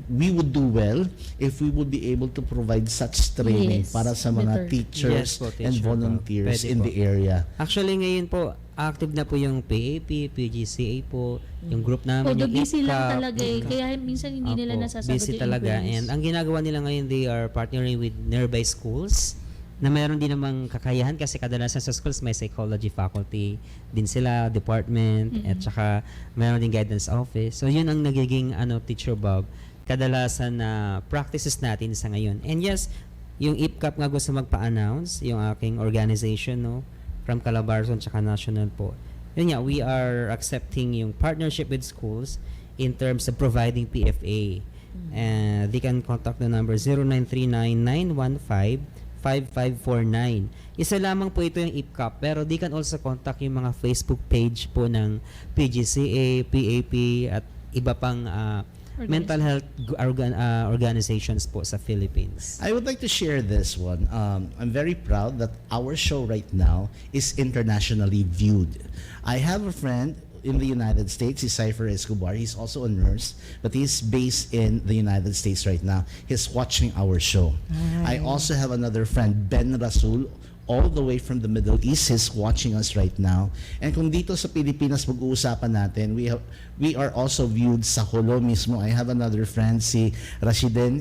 [SPEAKER 2] we would do well if we would be able to provide such training
[SPEAKER 4] Yes,
[SPEAKER 2] para sa mga
[SPEAKER 4] better.
[SPEAKER 2] teachers
[SPEAKER 3] Yes po,
[SPEAKER 2] and
[SPEAKER 3] teacher po.
[SPEAKER 2] volunteers
[SPEAKER 3] Pwede
[SPEAKER 2] in
[SPEAKER 3] po.
[SPEAKER 2] the area.
[SPEAKER 3] Actually, ngayon po, active na po yung PAP, PGCA po, yung group namin,
[SPEAKER 4] Although
[SPEAKER 3] yung
[SPEAKER 4] busy lang
[SPEAKER 3] IPCAP.
[SPEAKER 4] talaga eh. Kaya minsan hindi nila
[SPEAKER 3] Opo,
[SPEAKER 4] nasasagot
[SPEAKER 3] busy
[SPEAKER 4] yung
[SPEAKER 3] talaga.
[SPEAKER 4] inquiries.
[SPEAKER 3] And ang ginagawa nila ngayon, they are partnering with nearby schools na mayroon din namang kakayahan kasi kadalasan sa schools may psychology faculty din sila, department, at saka mayroon din guidance office. So yun ang nagiging Teacher Bob, kadalasan na practices natin sa ngayon. And yes, yung IPCAP nga gusto magpa-announce, yung aking organization, no, from Calabarzon tsaka national po. Yun nga, we are accepting yung partnership with schools in terms of providing PFA. They can contact the number 0939-915-5549. Isa lamang po ito yung IPCAP, pero they can also contact yung mga Facebook page po ng PGCA, PAP, at iba pang mental health organizations po sa Philippines.
[SPEAKER 2] I would like to share this one. I'm very proud that our show right now is internationally viewed. I have a friend in the United States, he's Cypher Escobar. He's also a nurse, but he's based in the United States right now. He's watching our show. I also have another friend, Ben Rasul, all the way from the Middle East. He's watching us right now. And kung dito sa Pilipinas pag-uusapan natin, we are also viewed sa Holo mismo. I have another friend, si Rashiden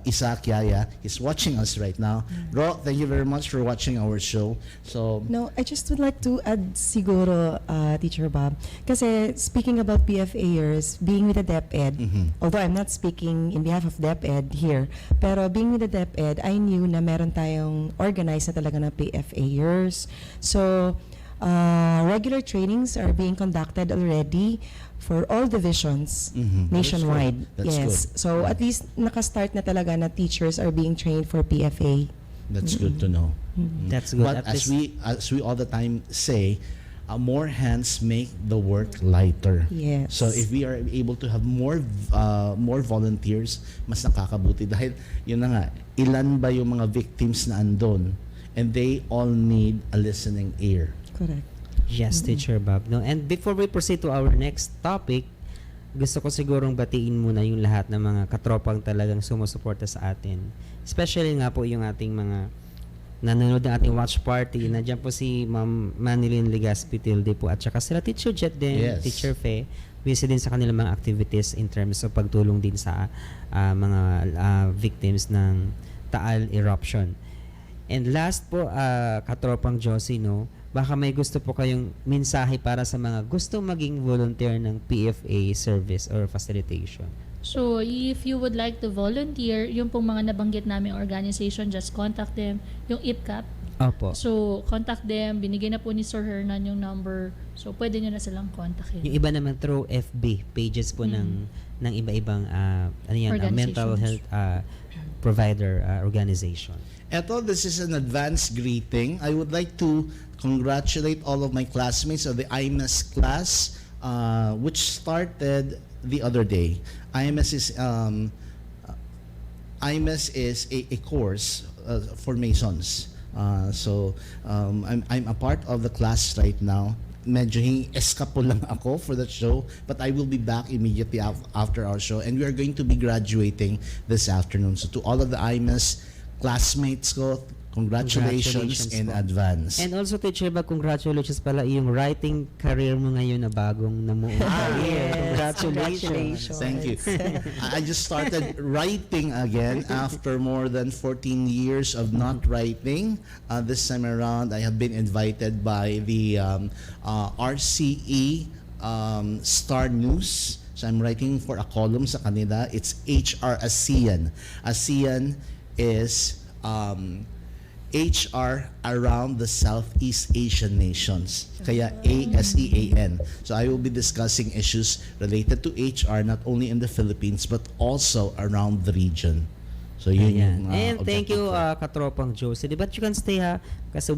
[SPEAKER 2] Isaac Yaya. He's watching us right now. Bro, thank you very much for watching our show. So,
[SPEAKER 5] No, I just would like to add siguro, Teacher Bob. Kasi speaking about PFAers, being with the DepEd, although I'm not speaking in behalf of DepEd here, pero being with the DepEd, I knew na meron tayong organized na talaga na PFAers. So, regular trainings are being conducted already for all divisions nationwide.
[SPEAKER 2] That's
[SPEAKER 5] yes.
[SPEAKER 2] good.
[SPEAKER 5] So, at least nakastart na talaga na teachers are being trained for PFA.
[SPEAKER 2] that's good to know.
[SPEAKER 3] That's good.
[SPEAKER 2] But
[SPEAKER 3] At
[SPEAKER 2] as
[SPEAKER 3] least-
[SPEAKER 2] we all the time say, more hands make the work lighter.
[SPEAKER 5] Yes.
[SPEAKER 2] So if we are able to have more volunteers, mas nakakabuti dahil yun na nga, ilan ba yung mga victims na andon, and they all need a listening ear.
[SPEAKER 5] Correct.
[SPEAKER 3] Yes, Teacher Bob. No? And before we proceed to our next topic, gusto ko sigurong batiin muna yung lahat ng mga katropang talagang sumusuporta sa atin. Especially nga po yung ating mga nanonood ng ating watch party. Nandiyan po si Ma'am Manilyn Legaspi Tilde po at saka sila Teacher Jet din,
[SPEAKER 2] Yes.
[SPEAKER 3] Teacher Fe. Busy din sa kanilang mga activities in terms of pagtulong din sa mga victims ng Taal eruption. And last po, katropang Josie, no, baka may gusto po kayong mensahe para sa mga gustong maging volunteer ng PFA service or facilitation.
[SPEAKER 4] So, if you would like to volunteer, yung pong mga nabanggit naming organization, just contact them. Yung IPCAP,
[SPEAKER 3] Opo.
[SPEAKER 4] So, contact them. Binigay na po ni Sir Hernan yung number. So, pwede nyo na silang kontakin.
[SPEAKER 3] Yung iba naman through FB pages po ng iba-ibang mental
[SPEAKER 4] Organizations.
[SPEAKER 3] health provider organization.
[SPEAKER 2] Eto, this is an advanced greeting. I would like to congratulate all of my classmates of the IMES class, which started the other day. IMES is a course for Masons. I'm a part of the class right now. Medyo escapo lang ako for that show, but I will be back immediately after our show, and we are going to be graduating this afternoon. So to all of the IMES classmates ko, congratulations in
[SPEAKER 3] po.
[SPEAKER 2] advance.
[SPEAKER 3] And also, Teacher Bag, congratulations pala yung writing career mo ngayon na bagong namuo career. Congratulations.
[SPEAKER 2] Thank you. I just started writing again after more than 14 years of not writing. This time around, I have been invited by the RCE Star News. So I'm writing for a column sa kanila. It's HR ASEAN. ASEAN is HR around the Southeast Asian nations. Kaya ASEAN. So I will be discussing issues related to HR not only in the Philippines but also around the region. So yun
[SPEAKER 3] Ayan.
[SPEAKER 2] yung
[SPEAKER 3] And thank you,
[SPEAKER 2] objective ko.
[SPEAKER 3] Katropang Josie. But you can stay kasi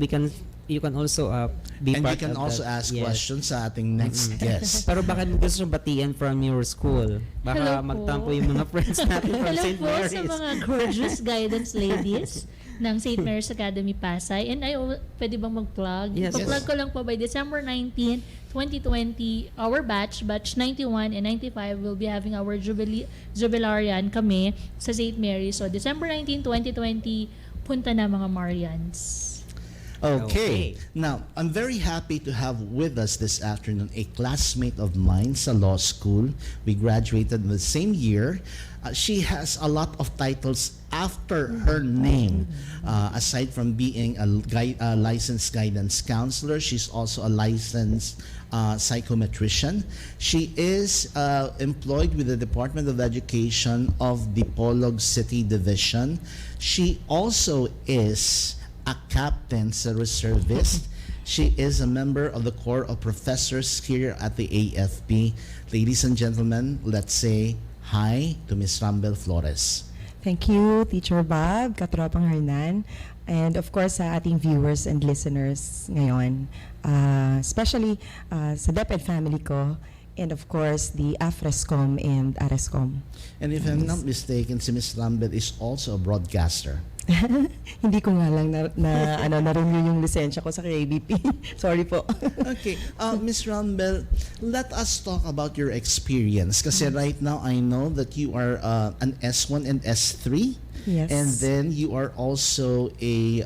[SPEAKER 3] you can also be
[SPEAKER 2] And you
[SPEAKER 3] part
[SPEAKER 2] can
[SPEAKER 3] of
[SPEAKER 2] also
[SPEAKER 3] that.
[SPEAKER 2] ask
[SPEAKER 3] Yes.
[SPEAKER 2] questions sa ating next guest.
[SPEAKER 3] Pero baka gusto nyo batian from your school. Baka
[SPEAKER 4] Hello po.
[SPEAKER 3] magtampo yung mga friends natin from
[SPEAKER 4] Hello
[SPEAKER 3] St.
[SPEAKER 4] po
[SPEAKER 3] Mary's.
[SPEAKER 4] sa mga gorgeous guidance ladies ng St. Mary's Academy Pasay. And pwede bang mag-plug?
[SPEAKER 3] Yes.
[SPEAKER 4] Pa-plug ko lang po by December 19, 2020, our batch 91 and 95 will be having our jubilarian kami sa St. Mary's. So December 19, 2020, punta na mga Marians.
[SPEAKER 2] Okay. Now, I'm very happy to have with us this afternoon a classmate of mine sa law school. We graduated in the same year. She has a lot of titles after her name. Aside from being a licensed guidance counselor, she's also a licensed psychometrician. She is employed with the Department of Education of the Polog City Division. She also is a captain sa reservist. She is a member of the Corps of Professors here at the AFP. Ladies and gentlemen, let's say hi to Ms. Rambel Flores.
[SPEAKER 5] Thank you, Teacher Bob, Katropang Hernan, and of course sa ating viewers and listeners ngayon, especially sa DepEd family ko, and of course the AFRESCOM and ARESCOM.
[SPEAKER 2] And if I'm not mistaken, si Ms. Rambel is also a broadcaster.
[SPEAKER 5] Hindi ko nga lang na-renew yung lisensya ko sa KBP. Sorry po.
[SPEAKER 2] Okay, Ms. Rambel, let us talk about your experience. Kasi right now, I know that you are an S1 and S3.
[SPEAKER 5] Yes.
[SPEAKER 2] And then you are also a,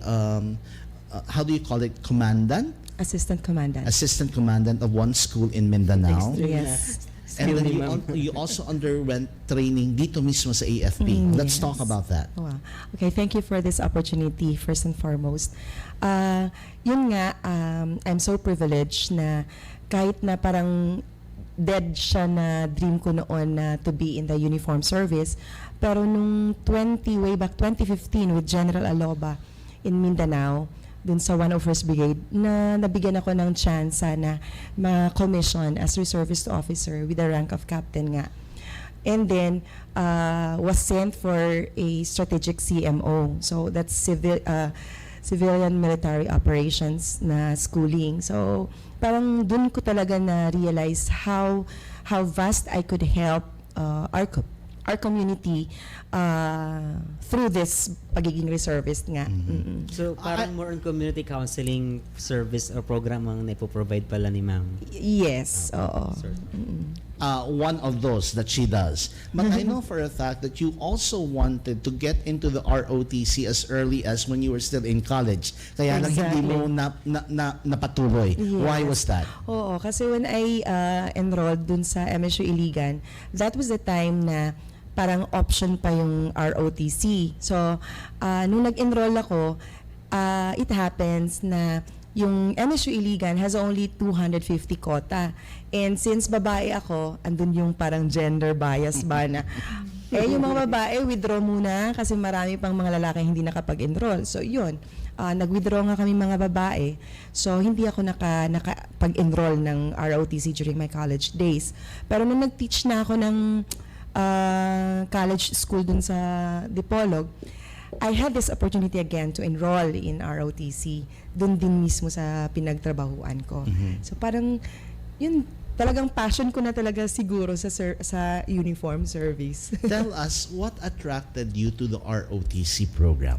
[SPEAKER 2] how do you call it, commandant?
[SPEAKER 5] Assistant Commandant.
[SPEAKER 2] Assistant commandant of one school in Mindanao.
[SPEAKER 5] Yes.
[SPEAKER 2] And then you also underwent training dito mismo sa AFP. Let's
[SPEAKER 5] Yes.
[SPEAKER 2] talk about that.
[SPEAKER 5] Wow. Okay, thank you for this opportunity first and foremost. Yun nga, I'm so privileged na kahit na parang dead siya na dream ko noon na to be in the uniform service, pero nung way back 2015 with General Aloba in Mindanao, dun sa 101st Brigade, na nabigyan ako ng chance na ma-commission as reservist officer with the rank of captain nga. And then, was sent for a strategic CMO. So, that's civilian military operations na schooling. So, parang dun ko talaga na-realize how vast I could help our community through this pagiging reservist nga. Mm-mm.
[SPEAKER 3] So, parang more on community counseling service or program ang naipo-provide pala ni ma'am.
[SPEAKER 5] Yes, oo.
[SPEAKER 3] Sir.
[SPEAKER 2] One of those that she does. But I know for a fact that you also wanted to get into the ROTC as early as when you were still in college. Kaya lang hindi mo napatuloy.
[SPEAKER 5] Yes.
[SPEAKER 2] Why was that?
[SPEAKER 5] Oo, kasi when I enrolled dun sa MSU Iligan, that was the time na parang option pa yung ROTC. So, nung nag-enroll ako, it happens na yung MSU Iligan has only 250 quota. And since babae ako, andun yung parang gender bias ba na, yung mga babae, withdraw muna kasi marami pang mga lalaki hindi nakapag-enroll. So, yun. Nag-withdraw nga kami mga babae. So, hindi ako nakapag-enroll ng ROTC during my college days. Pero nung nag-teach na ako ng college school dun sa Dipolog, I had this opportunity again to enroll in ROTC. Dun din mismo sa pinagtrabahuan ko. So, parang, yun, talagang passion ko na talaga siguro sa uniform service.
[SPEAKER 2] Tell us, what attracted you to the ROTC program?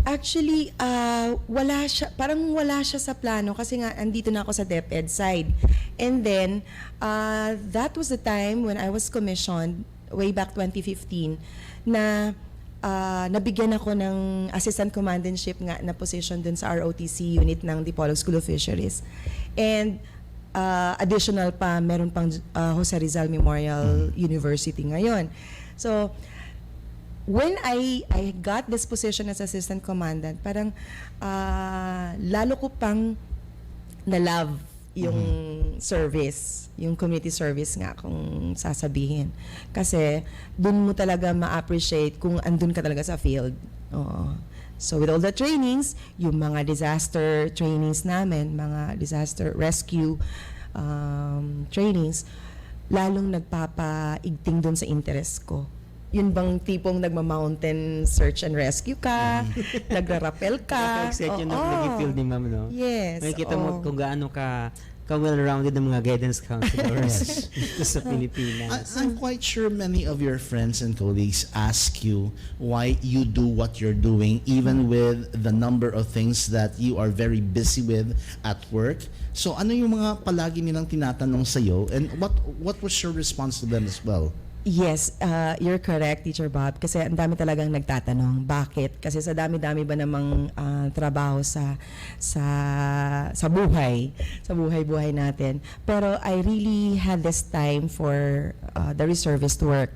[SPEAKER 5] Actually, parang wala siya sa plano kasi nga andito na ako sa DepEd side. And then, that was the time when I was commissioned way back 2015 na nabigyan ako ng assistant commandantship nga na position dun sa ROTC unit ng Dipolog School of Fisheries. And additional pa, meron pang Jose Rizal Memorial University ngayon. So, when I got this position as assistant commandant, parang lalo ko pang na-love yung service, yung community service nga kung sasabihin. Kasi dun mo talaga ma-appreciate kung andun ka talaga sa field. Oo. So with all the trainings, yung mga disaster trainings namin, mga disaster rescue trainings, lalong nagpapaigting dun sa interest ko. Yun bang tipong nagma-mountain search and rescue ka, nagra-rappel ka.
[SPEAKER 3] Naka-excite yun ang naging field ni ma'am, no?
[SPEAKER 5] Yes.
[SPEAKER 3] Makikita mo kung gaano ka well-rounded ng mga guidance counselors dito sa Pilipinas.
[SPEAKER 2] I'm quite sure many of your friends and colleagues ask you why you do what you're doing, even with the number of things that you are very busy with at work. So ano yung mga palagi nilang tinatanong sa'yo, and what was your response to them as well?
[SPEAKER 5] Yes, you're correct, Teacher Bob. Kasi ang dami talagang nagtatanong, bakit? Kasi sa dami-dami ba namang trabaho sa buhay natin. Pero I really had this time for the reservist work.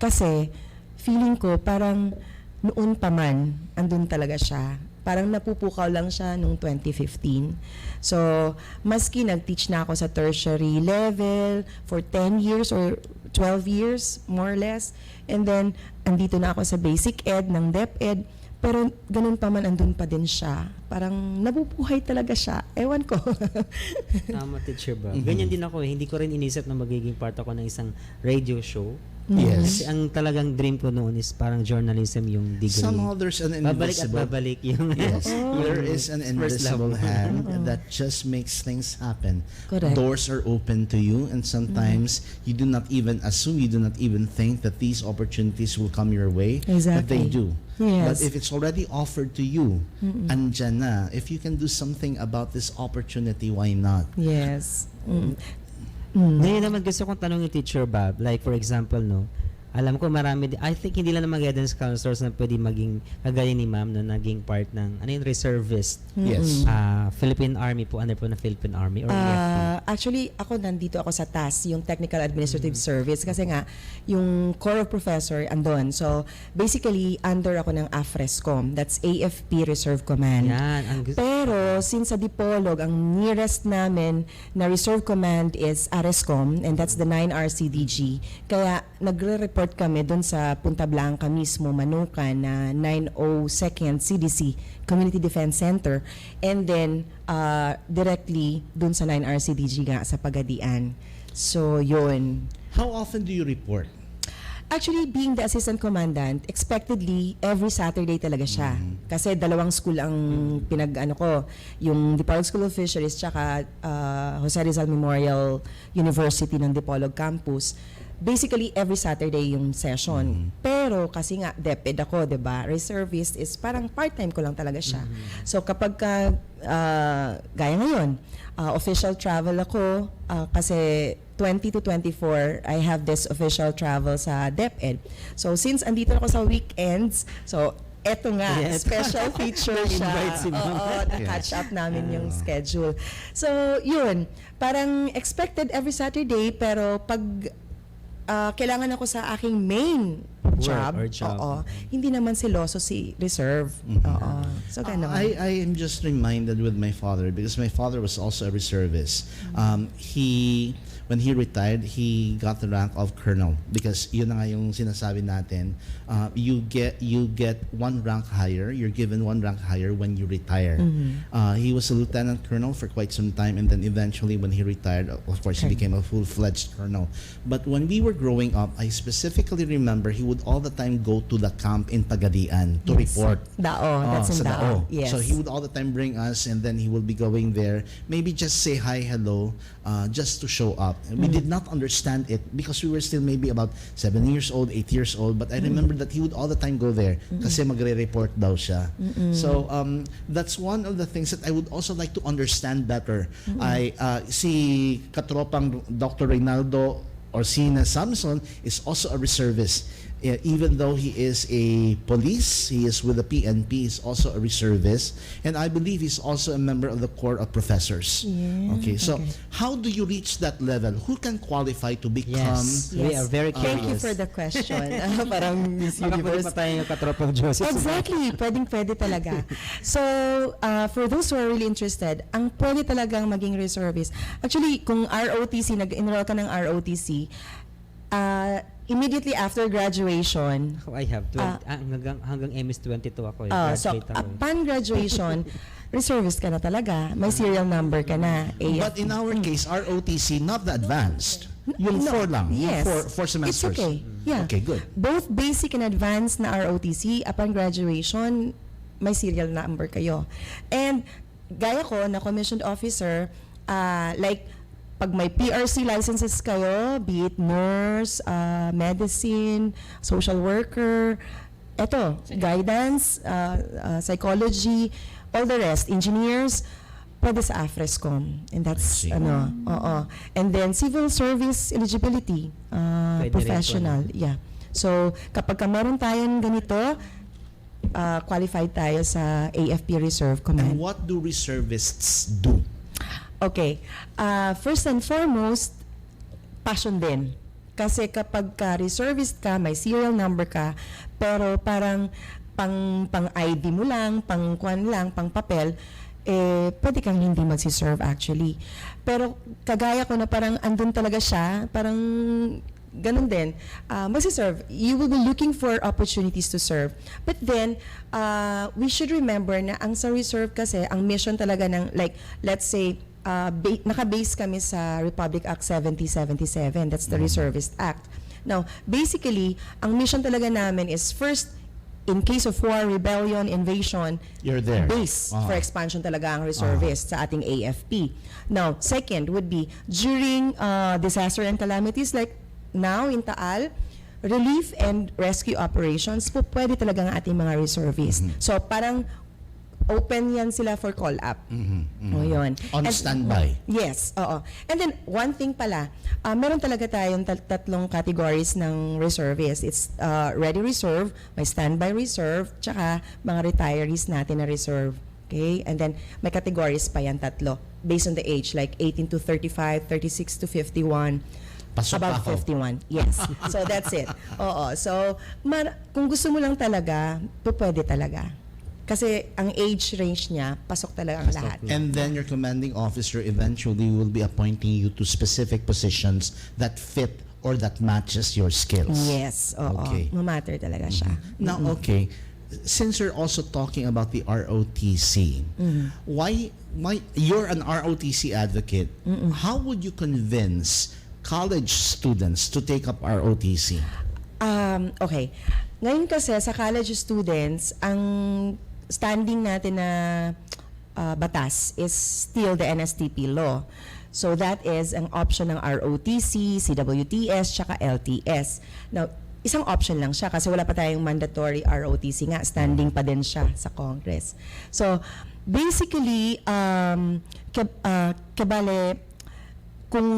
[SPEAKER 5] Kasi feeling ko parang noon pa man, andun talaga siya. Parang napupukaw lang siya nung 2015. So, maski nag-teach na ako sa tertiary level for 10 years or 12 years, more or less. And then, andito na ako sa basic ed ng DepEd. Pero ganun pa man, andun pa din siya. Parang nabubuhay talaga siya. Ewan ko.
[SPEAKER 3] Tama, Teacher Bob. Ganyan din ako eh. Hindi ko rin inisip na magiging part ako ng isang radio show.
[SPEAKER 2] Yes.
[SPEAKER 3] Kasi ang talagang dream ko noon is parang journalism yung degree.
[SPEAKER 2] Somehow there's an
[SPEAKER 3] Babalik at
[SPEAKER 2] invisible...
[SPEAKER 3] babalik yung...
[SPEAKER 2] Yes.
[SPEAKER 3] yung
[SPEAKER 2] There is an
[SPEAKER 3] first love.
[SPEAKER 2] invisible hand that just makes things happen.
[SPEAKER 5] Correct.
[SPEAKER 2] Doors are open to you, and sometimes you do not even assume, you do not even think that these opportunities will come your way. But they
[SPEAKER 5] Exactly.
[SPEAKER 2] do.
[SPEAKER 5] Yes.
[SPEAKER 2] But if it's already offered to you, andyan na. If you can do something about this opportunity, why not?
[SPEAKER 5] Yes.
[SPEAKER 3] Ngayon naman gusto kong tanongin, Teacher Bob, like for example, no, alam ko marami, I think hindi lang naman guidance counselors na pwede maging kagaya ni ma'am na naging part ng, reservist.
[SPEAKER 2] Yes.
[SPEAKER 3] Philippine Army po, under po na Philippine Army or EFP.
[SPEAKER 5] Actually, ako nandito ako sa TAS, yung Technical Administrative Service, kasi nga, yung Corps of Professor andon. So, basically, under ako ng AFRESCOM. That's AFP Reserve Command.
[SPEAKER 3] Yan.
[SPEAKER 5] Pero, since sa Dipolog, ang nearest namin na Reserve Command is ARESCOM, and that's the 9RCDG. Kaya, nagre-report kami doon sa Punta Blanca mismo, Manukan, na 902nd CDC, Community Defense Center, and then directly doon sa 9RCDG nga sa Pagadian. So, yun.
[SPEAKER 2] How often do you report?
[SPEAKER 5] Actually, being the assistant commandant, expectedly, every Saturday talaga siya. Kasi dalawang school ang pinag-ano ko, yung Dipolog School of Fisheries tsaka Jose Rizal Memorial University ng Dipolog Campus. Basically, every Saturday yung session. Pero kasi nga, DepEd ako, diba? Reservist is parang part-time ko lang talaga siya. So kapag gaya ngayon, official travel ako, kasi 20 to 24, I have this official travel sa DepEd. So since andito ako sa weekends, so eto nga,
[SPEAKER 3] Yes.
[SPEAKER 5] special feature siya.
[SPEAKER 3] Na-invite si ma'am.
[SPEAKER 5] Oo, na-catch up namin yung schedule. So yun, parang expected every Saturday, pero pag kailangan ako sa aking main
[SPEAKER 3] Work or job.
[SPEAKER 5] Oo. Hindi naman seloso si reserve. Oo. So, gano'n.
[SPEAKER 2] I am just reminded with my father because my father was also a reservist. When he retired, he got the rank of colonel because yun na nga yung sinasabi natin. You get one rank higher. You're given one rank higher when you retire. He was a lieutenant colonel for quite some time, and then eventually, when he retired, of course, he became a full-fledged colonel. But when we were growing up, I specifically remember he would all the time go to the camp in Pagadian to report.
[SPEAKER 5] Dao. That's in
[SPEAKER 2] sa
[SPEAKER 5] Dao. Yes.
[SPEAKER 2] So he would all the time bring us, and then he will be going there, maybe just say hi, hello, just to show up. And we did not understand it because we were still maybe about 7 years old, 8 years old. But I remember that he would all the time go there kasi magre-report daw siya. So that's one of the things that I would also like to understand better. Si katropang Dr. Reynaldo Orsina Samson is also a reservist. Even though he is a police, he is with the PNP, he's also a reservist, and I believe he's also a member of the Corps of Professors.
[SPEAKER 5] Yeah,
[SPEAKER 2] Okay, so how do you reach that level? Who can qualify to become?
[SPEAKER 3] Yes. We are very curious.
[SPEAKER 5] Thank you for the question. Parang Miss
[SPEAKER 3] Baka pwede
[SPEAKER 5] Universe.
[SPEAKER 3] pa tayo yung katropang Joseph.
[SPEAKER 5] Exactly. Pwede talaga. So, for those who are really interested, ang pwede talagang maging reservist. Actually, kung ROTC, nag-enroll ka ng ROTC, immediately after graduation,
[SPEAKER 3] I have hanggang MS-22 ako.
[SPEAKER 5] so
[SPEAKER 3] Graduate ako.
[SPEAKER 5] upon graduation, reservist ka na talaga. May serial number ka na.
[SPEAKER 2] But in our case, ROTC, not the advanced. Yung
[SPEAKER 5] No,
[SPEAKER 2] 4 lang.
[SPEAKER 5] yes.
[SPEAKER 2] Yung four semesters.
[SPEAKER 5] It's okay. Yeah.
[SPEAKER 2] Okay, good.
[SPEAKER 5] Both basic and advanced na ROTC, upon graduation, may serial number kayo. And gaya ko na commissioned officer, like pag may PRC licenses kayo, be it nurse, medicine, social worker, eto, guidance, psychology, all the rest, engineers, pwede sa AFRESCOM. And that's,
[SPEAKER 2] I see.
[SPEAKER 5] oo. And then civil service eligibility,
[SPEAKER 3] Pwede rin
[SPEAKER 5] professional, yeah. So, kapag meron tayong ganito, qualified tayo sa AFP Reserve
[SPEAKER 2] And
[SPEAKER 5] Command.
[SPEAKER 2] what do reservists do?
[SPEAKER 5] Okay. First and foremost, passion din. Kasi kapag ka reservist ka, may serial number ka, pero parang pang ID mo lang, pang kwan lang, pang papel, pwede kang hindi magsiserve actually. Pero kagaya ko na parang andun talaga siya, parang ganun din, magsiserve. You will be looking for opportunities to serve. But then, we should remember na ang sa reserve kasi, ang mission talaga ng, like, let's say, naka-base kami sa Republic Act 7077. That's the Reservist Act. Now, basically, ang mission talaga namin is first, in case of war, rebellion, invasion,
[SPEAKER 2] You're there.
[SPEAKER 5] base for expansion talaga ang reservist sa ating AFP. Now, second would be during disaster and calamities like now in Taal, relief and rescue operations po pwede talaga ang ating mga reservists. So, parang open yan sila for call-up. O yun.
[SPEAKER 2] On standby.
[SPEAKER 5] Yes, oo. And then, one thing pala, meron talaga tayong tatlong categories ng reservists. It's ready reserve, may standby reserve, tsaka mga retirees natin na reserve. Okay? And then, may categories pa yan tatlo. Based on the age, like 18 to 35, 36 to 51,
[SPEAKER 2] Pasok
[SPEAKER 5] about
[SPEAKER 2] ako.
[SPEAKER 5] 51. Yes. So, that's it. Oo. So, kung gusto mo lang talaga, pwede talaga. Kasi ang age range niya, pasok talaga ang lahat.
[SPEAKER 2] And then your commanding officer eventually will be appointing you to specific positions that fit or that matches your skills.
[SPEAKER 5] Yes, oo.
[SPEAKER 2] Okay.
[SPEAKER 5] Mamatter talaga siya.
[SPEAKER 2] Now, okay, since you're also talking about the ROTC, why you're an ROTC advocate, how would you convince college students to take up ROTC?
[SPEAKER 5] Okay. Ngayon kasi sa college students, ang standing natin na batas is still the NSTP law. So that is ang option ng ROTC, CWTS, tsaka LTS. Now, isang option lang siya kasi wala pa tayong mandatory ROTC nga, standing pa din siya sa Congress. So, basically, kabale, kung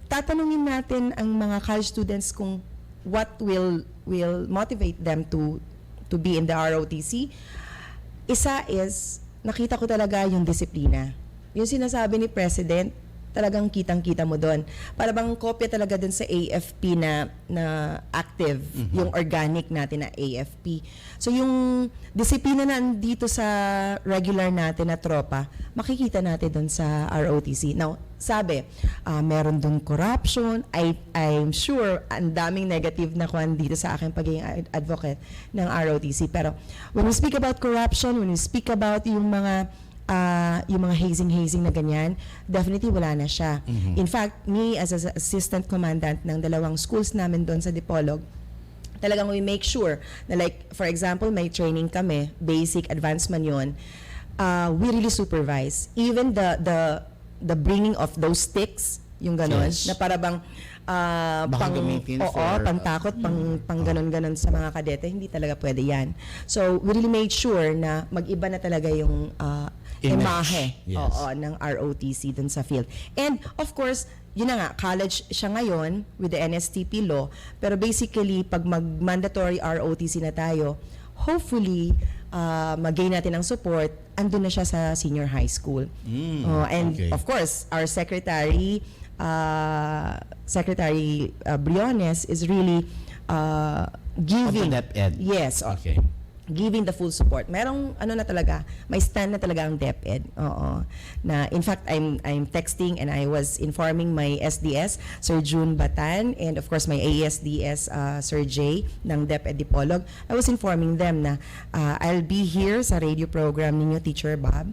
[SPEAKER 5] tatanungin natin ang mga college students kung what will motivate them to be in the ROTC, isa is, nakita ko talaga yung disiplina. Yung sinasabi ni President, talagang kitang-kita mo doon. Para bang kopya talaga doon sa AFP na active, yung organic natin na AFP. So yung disiplina na dito sa regular natin na tropa, makikita natin doon sa ROTC. Now, sabi, meron doon corruption. I'm sure ang daming negative na kwan dito sa aking pagiging advocate ng ROTC. Pero when we speak about corruption, when we speak about yung mga hazing na ganyan, definitely wala na siya. In fact, me as an assistant commandant ng 2 schools namin doon sa Dipolog, talagang we make sure na like, for example, may training kami, basic, advanced man yun, we really supervise. Even the bringing of those sticks, yung ganon,
[SPEAKER 2] Yes.
[SPEAKER 5] na para bang
[SPEAKER 2] Baka gamitin for,
[SPEAKER 5] pantakot, pang ganon-ganon sa mga kadete, hindi talaga pwede yan. So, we really made sure na mag-iba na talaga yung imahe
[SPEAKER 2] Yes.
[SPEAKER 5] ng ROTC dun sa field. And, of course, yun na nga, college siya ngayon with the NSTP law, pero basically, pag mag-mandatory ROTC na tayo, hopefully, mag-gain natin ng support, andun na siya sa senior high school. And,
[SPEAKER 2] okay.
[SPEAKER 5] of course, our Secretary Briones is really giving
[SPEAKER 2] Of the DepEd.
[SPEAKER 5] yes
[SPEAKER 2] Okay.
[SPEAKER 5] giving the full support. Merong ano na talaga, may stand na talaga ang DepEd. Oo. Na in fact I'm texting and I was informing my SDS Sir June Batan and of course my ASDS Sir Jay ng DepEd Dipolog. I was informing them na I'll be here sa radio program ninyo, Teacher Bob.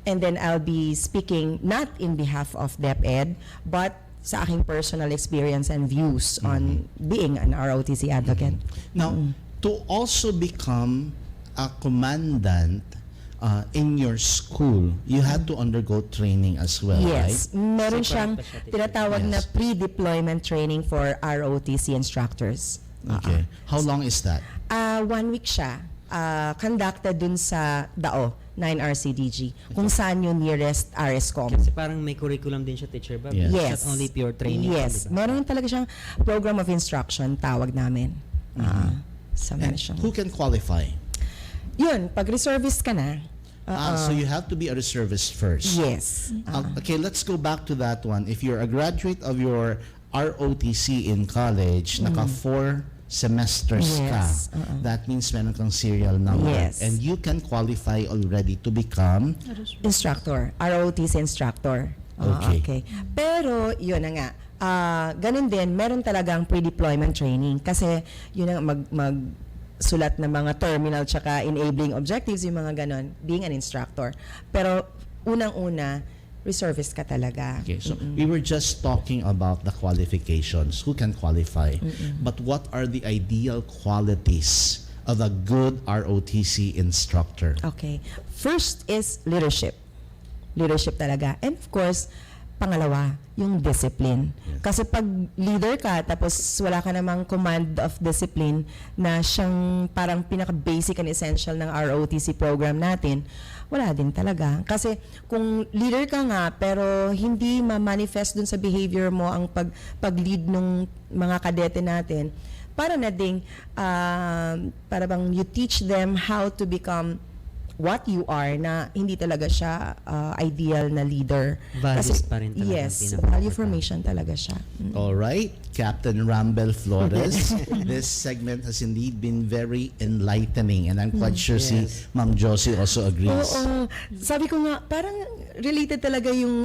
[SPEAKER 5] And then I'll be speaking not in behalf of DepEd, but sa aking personal experience and views on being an ROTC advocate.
[SPEAKER 2] Now, to also become a commandant in your school, you had to undergo training as well,
[SPEAKER 5] Yes,
[SPEAKER 2] right?
[SPEAKER 5] meron
[SPEAKER 3] Separate
[SPEAKER 5] siyang
[SPEAKER 3] pa siya, teacher.
[SPEAKER 5] tinatawag na
[SPEAKER 2] Yes.
[SPEAKER 5] pre-deployment training for ROTC instructors.
[SPEAKER 2] Okay. How long is that?
[SPEAKER 5] 1 week siya. Conducted dun sa DAO, 9RCDG, kung saan yung nearest RSCOM.
[SPEAKER 3] Kasi parang may curriculum din siya, Teacher Bob.
[SPEAKER 2] Yes.
[SPEAKER 5] Yes.
[SPEAKER 3] It's not only pure training.
[SPEAKER 5] Yes.
[SPEAKER 3] di ba?
[SPEAKER 5] Meron talaga siyang program of instruction, tawag namin. Sa
[SPEAKER 2] And
[SPEAKER 5] meron siyang-
[SPEAKER 2] who can qualify?
[SPEAKER 5] Yun, pag reservist ka na,
[SPEAKER 2] So you have to be a reservist first.
[SPEAKER 5] yes.
[SPEAKER 2] Okay, let's go back to that one. If you're a graduate of your ROTC in college, naka 4 semesters
[SPEAKER 5] Yes,
[SPEAKER 2] ka, that means meron kang serial number.
[SPEAKER 5] Yes.
[SPEAKER 2] And you can qualify already to become
[SPEAKER 5] Instructor, ROTC instructor.
[SPEAKER 2] Okay.
[SPEAKER 5] Pero, yun na nga, ganun din, meron talagang pre-deployment training kasi yun ang sulat ng mga terminal tsaka enabling objectives, yung mga ganun, being an instructor. Pero, unang-una, reservist ka talaga.
[SPEAKER 2] Okay, so we were just talking about the qualifications, who can qualify. But what are the ideal qualities of a good ROTC instructor?
[SPEAKER 5] Okay. First is leadership. Leadership talaga. And of course, pangalawa, yung discipline. Kasi pag leader ka, tapos wala ka namang command of discipline na siyang parang pinaka-basic and essential ng ROTC program natin, wala din talaga. Kasi kung leader ka nga, pero hindi ma-manifest dun sa behavior mo ang pag-lead ng mga kadete natin, para na ding, para bang you teach them how to become what you are, na hindi talaga siya ideal na leader.
[SPEAKER 3] Values pa rin talaga
[SPEAKER 5] Yes,
[SPEAKER 3] ang
[SPEAKER 5] value
[SPEAKER 3] pinaka-importante.
[SPEAKER 5] formation talaga siya.
[SPEAKER 2] All right, Captain Rambel Flores. This segment has indeed been very enlightening, and I'm quite sure si Ma'am Josie also agrees.
[SPEAKER 5] Oo. Sabi ko nga, parang related talaga yung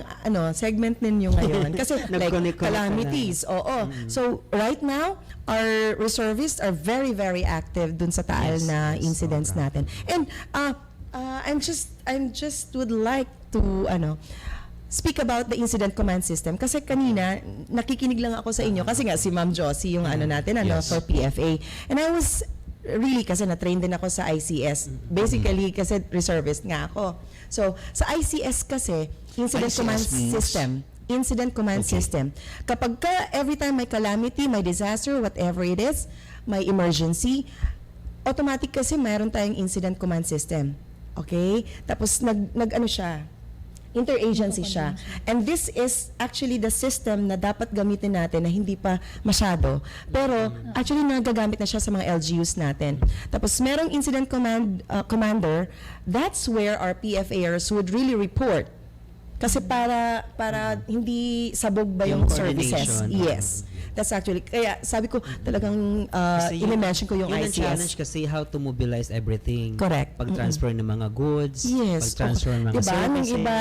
[SPEAKER 5] segment ninyo ngayon. Kasi like
[SPEAKER 3] Nag-connect-connect
[SPEAKER 5] calamities. Oo. So right now, our reservists are very, very active dun sa Taal na incidents natin. And I'm just would like to speak about the incident command system kasi kanina nakikinig lang ako sa inyo kasi nga si Ma'am Josie yung natin
[SPEAKER 2] Yes.
[SPEAKER 5] for PFA, and I was really kasi na-train din ako sa ICS basically kasi reservist nga ako. So sa ICS kasi incident
[SPEAKER 2] ICS
[SPEAKER 5] command
[SPEAKER 2] means?
[SPEAKER 5] system, incident command
[SPEAKER 2] Okay.
[SPEAKER 5] system, kapag every time may calamity, may disaster, whatever it is, may emergency, automatic kasi mayroon tayong incident command system. Okay? Tapos nag-ano siya, interagency siya. And this is actually the system na dapat gamitin natin na hindi pa masyado. Pero actually nagagamit na siya sa mga LGUs natin. Tapos merong incident commander, that's where our PFAers would really report Kasi para hindi sabog ba
[SPEAKER 3] Yung
[SPEAKER 5] yung services.
[SPEAKER 3] coordination.
[SPEAKER 5] Yes. That's actually, kaya sabi ko talagang
[SPEAKER 3] Kasi
[SPEAKER 5] i-mention ko yung
[SPEAKER 3] yun ang challenge
[SPEAKER 5] ICS.
[SPEAKER 3] kasi how to mobilize everything.
[SPEAKER 5] Correct.
[SPEAKER 3] Pag-transfer ng mga goods,
[SPEAKER 5] Yes.
[SPEAKER 3] pag-transfer ng mga
[SPEAKER 5] Diba? Nung
[SPEAKER 3] services.
[SPEAKER 5] iba,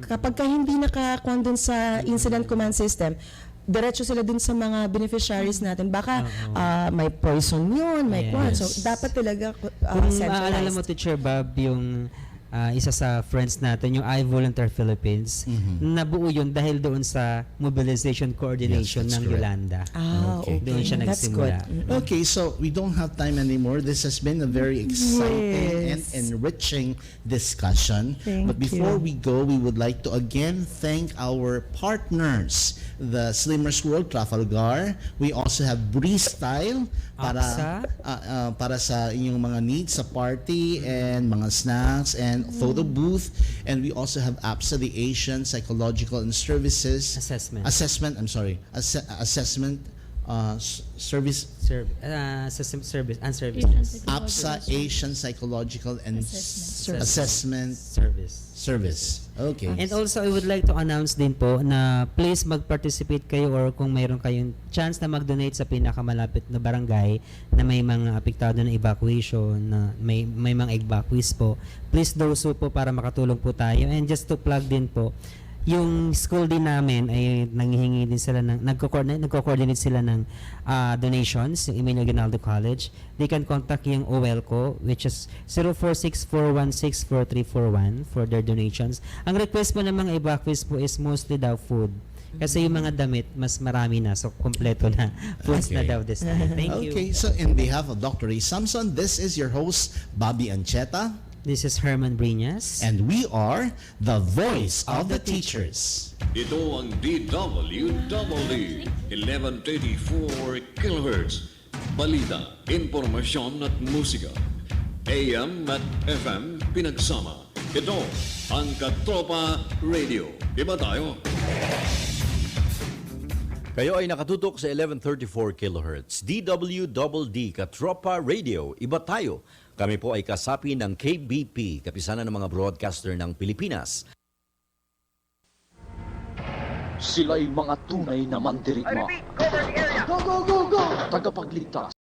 [SPEAKER 5] kapag ka hindi nakakuha dun sa incident command system, diretso sila dun sa mga beneficiaries natin. Baka may poison yun, may kwan. So,
[SPEAKER 3] Yes.
[SPEAKER 5] dapat talaga
[SPEAKER 3] Kung maaalala mo,
[SPEAKER 5] centralized.
[SPEAKER 3] Teacher Bob, yung isa sa friends natin, yung I Volunteer Philippines, nabuo yun dahil doon sa mobilization coordination
[SPEAKER 2] Yes, that's
[SPEAKER 3] ng
[SPEAKER 2] correct.
[SPEAKER 3] Yolanda.
[SPEAKER 2] Okay.
[SPEAKER 3] Doon siya
[SPEAKER 5] That's
[SPEAKER 3] nagsimula.
[SPEAKER 5] good.
[SPEAKER 2] Okay, so we don't have time anymore. This has been a very exciting and
[SPEAKER 5] Yes.
[SPEAKER 2] enriching discussion.
[SPEAKER 5] Thank
[SPEAKER 2] But before
[SPEAKER 5] you.
[SPEAKER 2] we go, we would like to again thank our partners, the Slimmers World Trafalgar. We also have Breeze Style para sa inyong mga needs sa party and mga snacks and photo booth. And we also have APSA, the Asian Psychological and Services
[SPEAKER 3] Assessment.
[SPEAKER 2] Assessment Service.
[SPEAKER 3] System service and service.
[SPEAKER 4] Asian Psychological
[SPEAKER 2] APSA, Asian Psychological and
[SPEAKER 4] Assessment.
[SPEAKER 2] Assessment
[SPEAKER 3] Service.
[SPEAKER 2] Okay.
[SPEAKER 3] And also, I would like to announce din po na please mag-participate kayo or kung mayroon kayong chance na mag-donate sa pinakamalapit na barangay na may mga apektado na evacuation, na may mga evacuees po, please do so po para makatulong po tayo. And just to plug din po, yung school din namin ay nanghihingi din sila ng nagko-coordinate sila ng donations, yung Emilio Aguinaldo College. They can contact yung OL ko, which is 0464164341 for their donations. Ang request po ng mga evacuees po is mostly daw food. Kasi yung mga damit, mas marami na. So, kompleto na. Foods na
[SPEAKER 2] Okay.
[SPEAKER 3] daw this time. Thank you.
[SPEAKER 2] Okay, so in behalf of Dr. Ray Samson, this is your host, Bobby Ancheta,
[SPEAKER 3] This is Herman Briñas.
[SPEAKER 2] and we are the voice of the teachers.
[SPEAKER 6] Ito ang DWWD 1134 kHz. Balita, impormasyon at musika. AM at FM pinagsama. Ito ang Katropa Radio. Iba tayo.
[SPEAKER 7] Kayo ay nakatutok sa 1134 kHz. DWDD Katropa Radio. Iba tayo. Kami po ay kasapi ng KBP, kapisanan ng mga broadcaster ng Pilipinas.
[SPEAKER 8] Sila'y mga tunay na mandirigma. Tagapagligtas